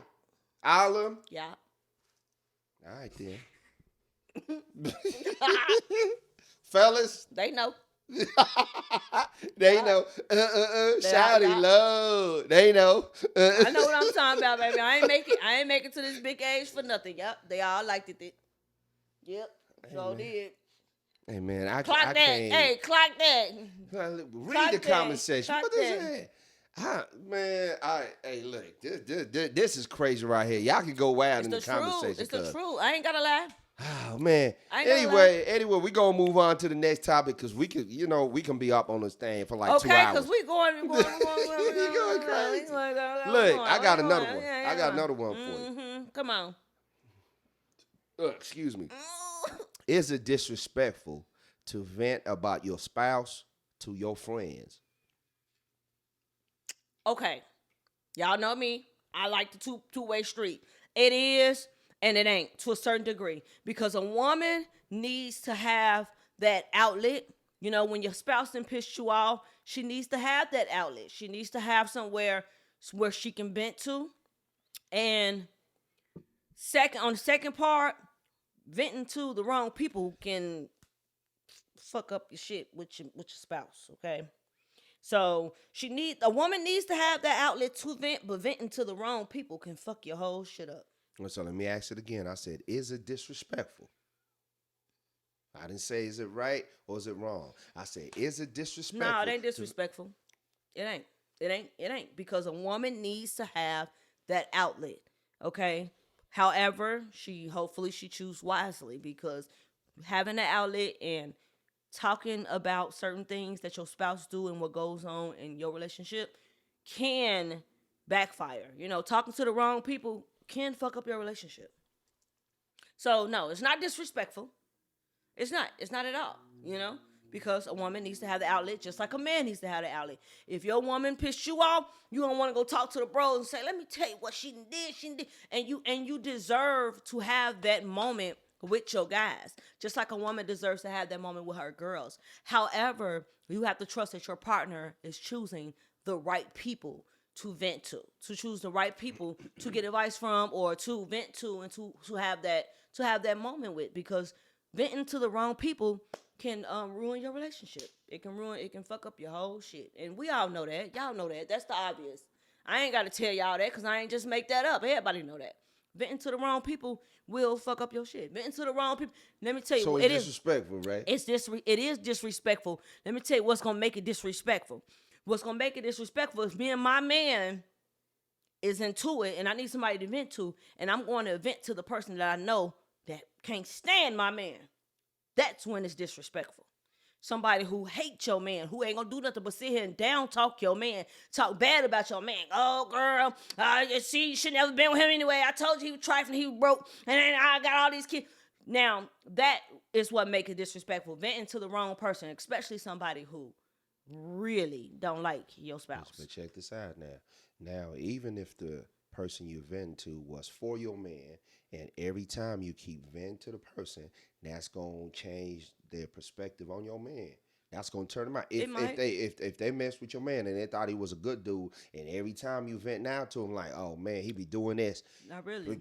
All of them? Yeah. All right then. Fellas, They know. they know. Shawty yeah. low. They know. I know what I'm talking about, baby. I ain't make it to this big age for nothing. Yep. They all liked it. Yep. So did. Hey man, I Clock that. can't. Hey, clock that. Read Clock the that. comment section. Clock What is that? Man, hey, look, this is crazy right here. Y'all can go wild in the comment section. It's the truth. I ain't gotta lie. Oh man. I ain't gonna Anyway, we gonna move on to the next topic because we could, we can be up on this thing for like 2 Okay, hours. because we going. You going crazy. Look, I got another one. I got another one for you. Come on. Excuse me. Is it disrespectful to vent about your spouse to your friends? Okay. Y'all know me. I like the two-way street. It is and it ain't to a certain degree because a woman needs to have that outlet. You know, when your spouse done pissed you off, she needs to have that outlet. She needs to have somewhere where she can vent to. And on the second part, venting to the wrong people can fuck up your shit with your spouse, okay? So a woman needs to have that outlet to vent, but venting to the wrong people can fuck your whole shit up. So let me ask it again. I said, is it disrespectful? I didn't say is it right or is it wrong. I said, is it disrespectful? No, it ain't disrespectful. It ain't because a woman needs to have that outlet, okay? However, hopefully she choose wisely because having an outlet and talking about certain things that your spouse do and what goes on in your relationship can backfire. You know, talking to the wrong people can fuck up your relationship. So no, it's not disrespectful. It's not at all, because a woman needs to have the outlet just like a man needs to have the outlet. If your woman pissed you off, you don't want to go talk to the bros and say, let me tell you what she did. And you deserve to have that moment with your guys, just like a woman deserves to have that moment with her girls. However, you have to trust that your partner is choosing the right people to vent to choose the right people to get advice from or to vent to and to have that moment with, because venting to the wrong people can ruin your relationship. It can fuck up your whole shit. And we all know that. Y'all know that. That's the obvious. I ain't got to tell y'all that because I ain't just make that up. Everybody know that. Venting to the wrong people will fuck up your shit. Venting to the wrong people. Let me tell you. So it's disrespectful, right? It is disrespectful. Let me tell you what's going to make it disrespectful. What's going to make it disrespectful is me and my man is into it and I need somebody to vent to, and I'm going to vent to the person that I know that can't stand my man. That's when it's disrespectful. Somebody who hates your man, who ain't gonna do nothing but sit here and down talk your man, talk bad about your man. Oh, girl, you should never been with him anyway. I told you he was trifling, he was broke, and then I got all these kids. Now, that is what makes it disrespectful. Venting to the wrong person, especially somebody who really don't like your spouse. But check this out now. Now, even if the person you vent to was for your man, and every time you keep venting to the person, that's gonna change their perspective on your man. That's gonna turn them out. If they mess with your man and they thought he was a good dude, and every time you vent now to him like, oh man, he be doing this. Not really.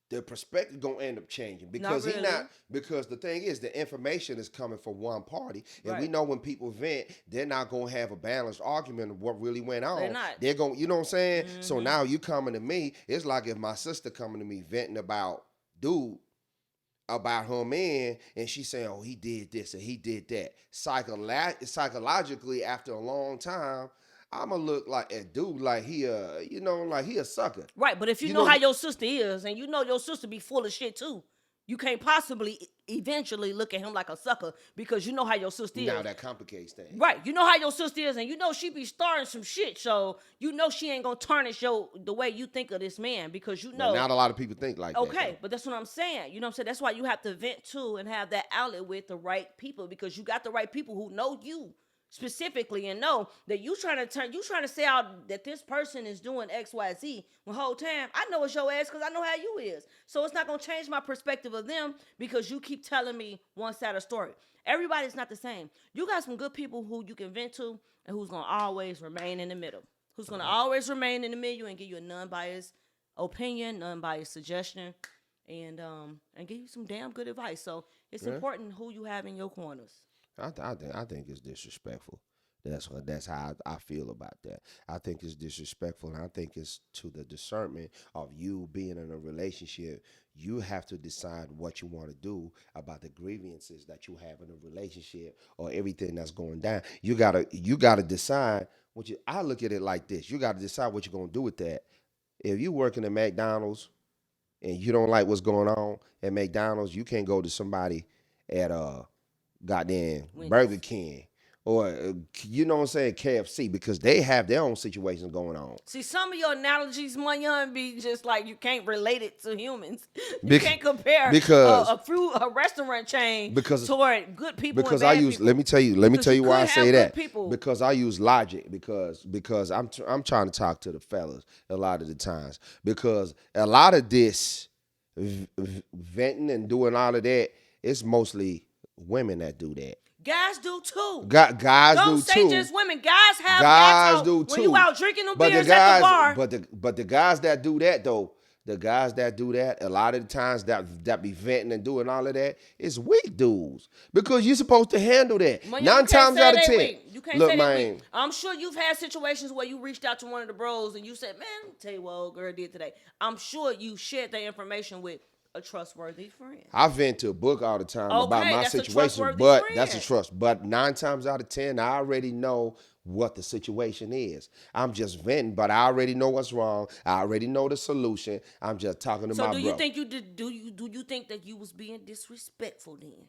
the perspective gonna end up changing because really. because the thing is the information is coming from one party, and we Right. know when people vent, they're not gonna have a balanced argument of what really went on. They're not. They're gonna, you know what I'm saying? So now you coming to me, it's like if my sister coming to me venting about dude about her man, and she saying, "Oh, he did this and he did that." Psychologically, after a long time, I'ma look like a dude like he like he a sucker. Right, but if you know how your sister is, and you know your sister be full of shit too, you can't possibly eventually look at him like a sucker because you know how your sister is. Now that complicates things. Right, you know how your sister is, and you know she be starting some shit, so you know she ain't gonna tarnish the way you think of this man because you know. Not a lot of people think like that. Okay, but that's what I'm saying. You know what I'm saying? That's why you have to vent too and have that outlet with the right people because you got the right people who know you specifically and know that you trying to say out that this person is doing XYZ the whole time. I know it's your ass because I know how you is. So it's not gonna change my perspective of them because you keep telling me one side of the story. Everybody's not the same. You got some good people who you can vent to and who's gonna always remain in the middle. Who's gonna always remain in the middle and give you a non-biased opinion, non-biased suggestion, and give you some damn good advice. So it's important who you have in your corners. I think it's disrespectful. That's how I feel about that. I think it's disrespectful, and I think it's to the discernment of you being in a relationship. You have to decide what you want to do about the grievances that you have in a relationship or everything that's going down. You gotta decide what you. I look at it like this: you gotta decide what you're gonna do with that. If you working at McDonald's and you don't like what's going on at McDonald's, you can't go to somebody at goddamn Burger King or you know what I'm saying, KFC, because they have their own situations going on. See, some of your analogies, my young, be just like you can't relate it to humans. You can't compare a restaurant chain toward good people. Because and bad people. Let me tell you why I say that. Because I use logic because I'm trying to talk to the fellas a lot of the times because a lot of this venting and doing all of that, it's mostly women that do that. Guys do too. Guys Don't do say too. just women. Guys have guys do when too. you out drinking them beers at the bar. But the guys that do that though, a lot of the times that be venting and doing all of that, it's weak dudes because you're supposed to handle that. Man, 9 times out of 10. You can't say that weak. I'm sure you've had situations where you reached out to one of the bros and you said, "Man, let me tell you what old girl did today." I'm sure you shared that information with a trustworthy friend. I vent to a book all the time about my situation, but that's a trust. But 9 times out of 10, I already know what the situation is. I'm just venting, but I already know what's wrong. I already know the solution. I'm just talking to my bro. So do you think you did? Do you think that you was being disrespectful then?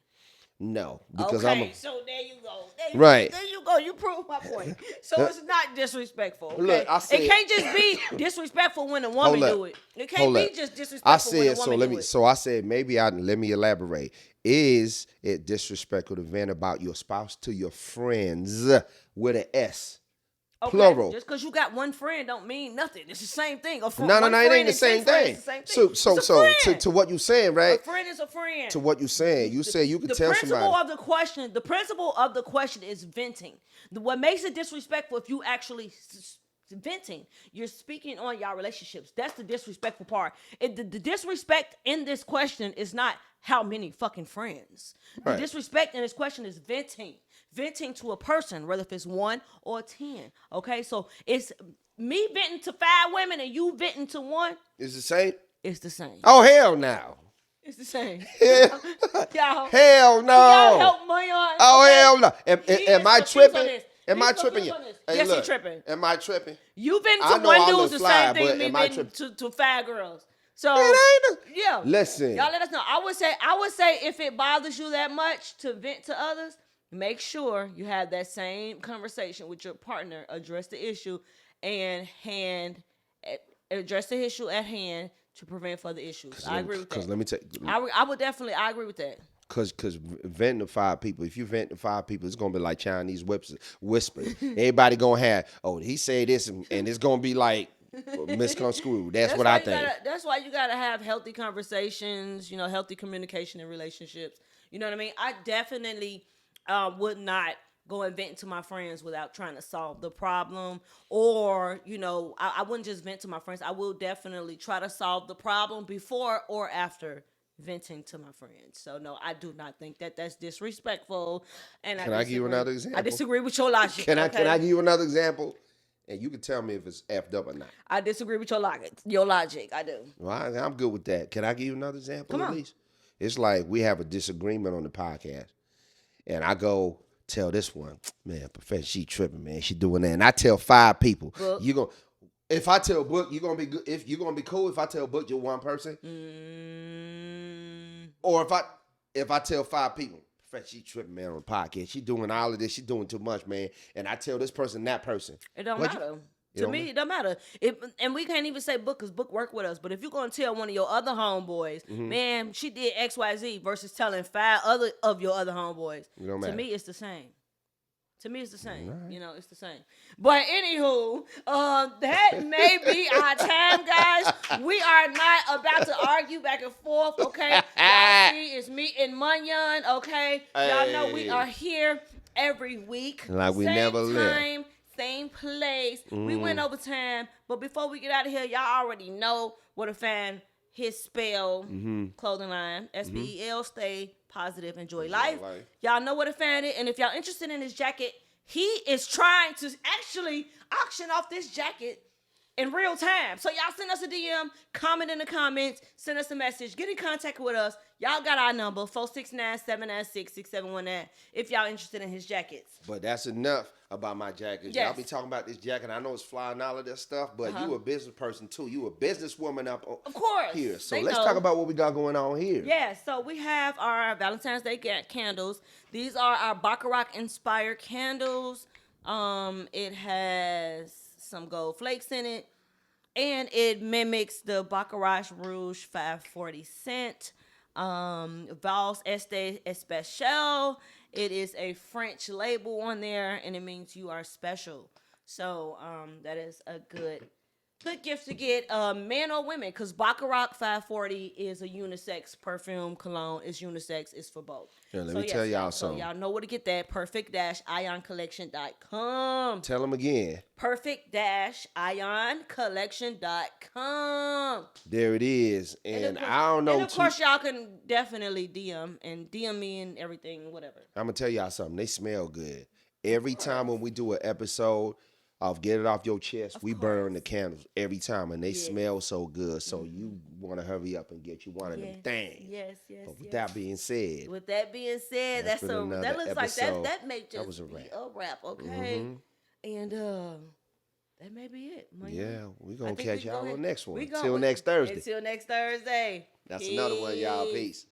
No, because so there you go. Right. There you go. You proved my point. So it's not disrespectful. Okay? Look, it can't just be disrespectful when a woman do it. It can't be just disrespectful when a woman do it. So I said let me elaborate. Is it disrespectful to vent about your spouse to your friends with an S? Okay, plural. Just because you got one friend don't mean nothing. It's the same thing. No, it ain't the same thing. So to what you saying, right? A friend is a friend. To what you saying, you say you can tell somebody. The principle of the question is venting. What makes it disrespectful if you actually venting, you're speaking on y'all relationships. That's the disrespectful part. The disrespect in this question is not how many fucking friends. The disrespect in this question is venting. Venting to a person, whether if it's 1 or 10. Okay, so it's me venting to 5 women and you venting to 1. It's the same? It's the same. Oh, hell no. It's the same. Y'all, hell no. Y'all help me on. Oh, hell no. Am I tripping? Am I tripping? Hey, yes, you're tripping. Am I tripping? You venting to one dude's the same thing me venting to 5 girls. So yeah. Listen. Y'all let us know. I would say if it bothers you that much to vent to others, make sure you have that same conversation with your partner, address the issue, and address the issue at hand to prevent further issues. I agree with that. Because let me tell you, I agree with that. Because venting to 5 people, if you vent to 5 people, it's gonna be like Chinese whispers. Everybody gonna have, he said this, and it's gonna be like misconstrued. That's what I think. That's why you gotta have healthy conversations. Healthy communication in relationships. You know what I mean? I definitely would not go and vent to my friends without trying to solve the problem. Or, you know, I wouldn't just vent to my friends. I will definitely try to solve the problem before or after venting to my friends. So no, I do not think that that's disrespectful. And Can I give you another example? I disagree with your logic. Can I give you another example? And you can tell me if it's effed up or not. I disagree with your logic. Your logic, I do. Well, I'm good with that. Can I give you another example? Come at on. least? It's like we have a disagreement on the podcast, and I go tell this one, man, Professor, she tripping, man. She doing that, and I tell 5 people. Book. You go. If I tell Book, you gonna be good. If you gonna be cool, if I tell Book you're one person, or if I tell 5 people, Professor, she tripping, man, on the podcast. She doing all of this. She doing too much, man. And I tell this person, that person. It don't matter. To me, it don't matter. And we can't even say Book, because Book work with us. But if you're going to tell one of your other homeboys, man, she did X, Y, Z, versus telling 5 other of your other homeboys, to me, it's the same. To me, it's the same. Right. You know, it's the same. But anywho, that may be our time, guys. We are not about to argue back and forth, okay? Y'all see, it's me and Munyon, okay? Y'all know we are here every week. Like we never left. Same place. We went over time, but before we get out of here, y'all already know where to find his spell clothing line. SPEL. Stay positive, enjoy life. Y'all know where to find it. And if y'all interested in his jacket, he is trying to actually auction off this jacket in real time. So y'all send us a DM, comment in the comments, send us a message, get in contact with us. Y'all got our number, 469-796-6719, if y'all interested in his jackets. But that's enough about my jackets. Yes. Y'all be talking about this jacket. I know it's fly and all of that stuff, but you a business person too. You a businesswoman up of course here. So let's talk about what we got going on here. Yeah, so we have our Valentine's Day candles. These are our Baccarat inspired candles. It has some gold flakes in it, and it mimics the Baccarat Rouge 540 scent. Vals Este Especial. It is a French label on there, and it means you are special. So that is a good gift to get, men or women, because Baccarat 540 is a unisex perfume, cologne. It's unisex. It's for both. Yeah, let me tell y'all something. So y'all know where to get that. Perfect-ioncollection.com. Tell them again. Perfect-ioncollection.com. There it is. And I don't know. And of course, y'all can definitely DM me and everything, whatever. I'm going to tell y'all something. They smell good. Every time when we do an episode of Get It Off Your Chest, we burn the candles every time, and they smell so good. So you want to hurry up and get you one of them things. Yes. But with that being said, that looks like that may just was a wrap. be a wrap, okay? And that may be it. Yeah, we're going to catch y'all on the next one. Until next Thursday. Until next Thursday. That's another one, y'all. Peace.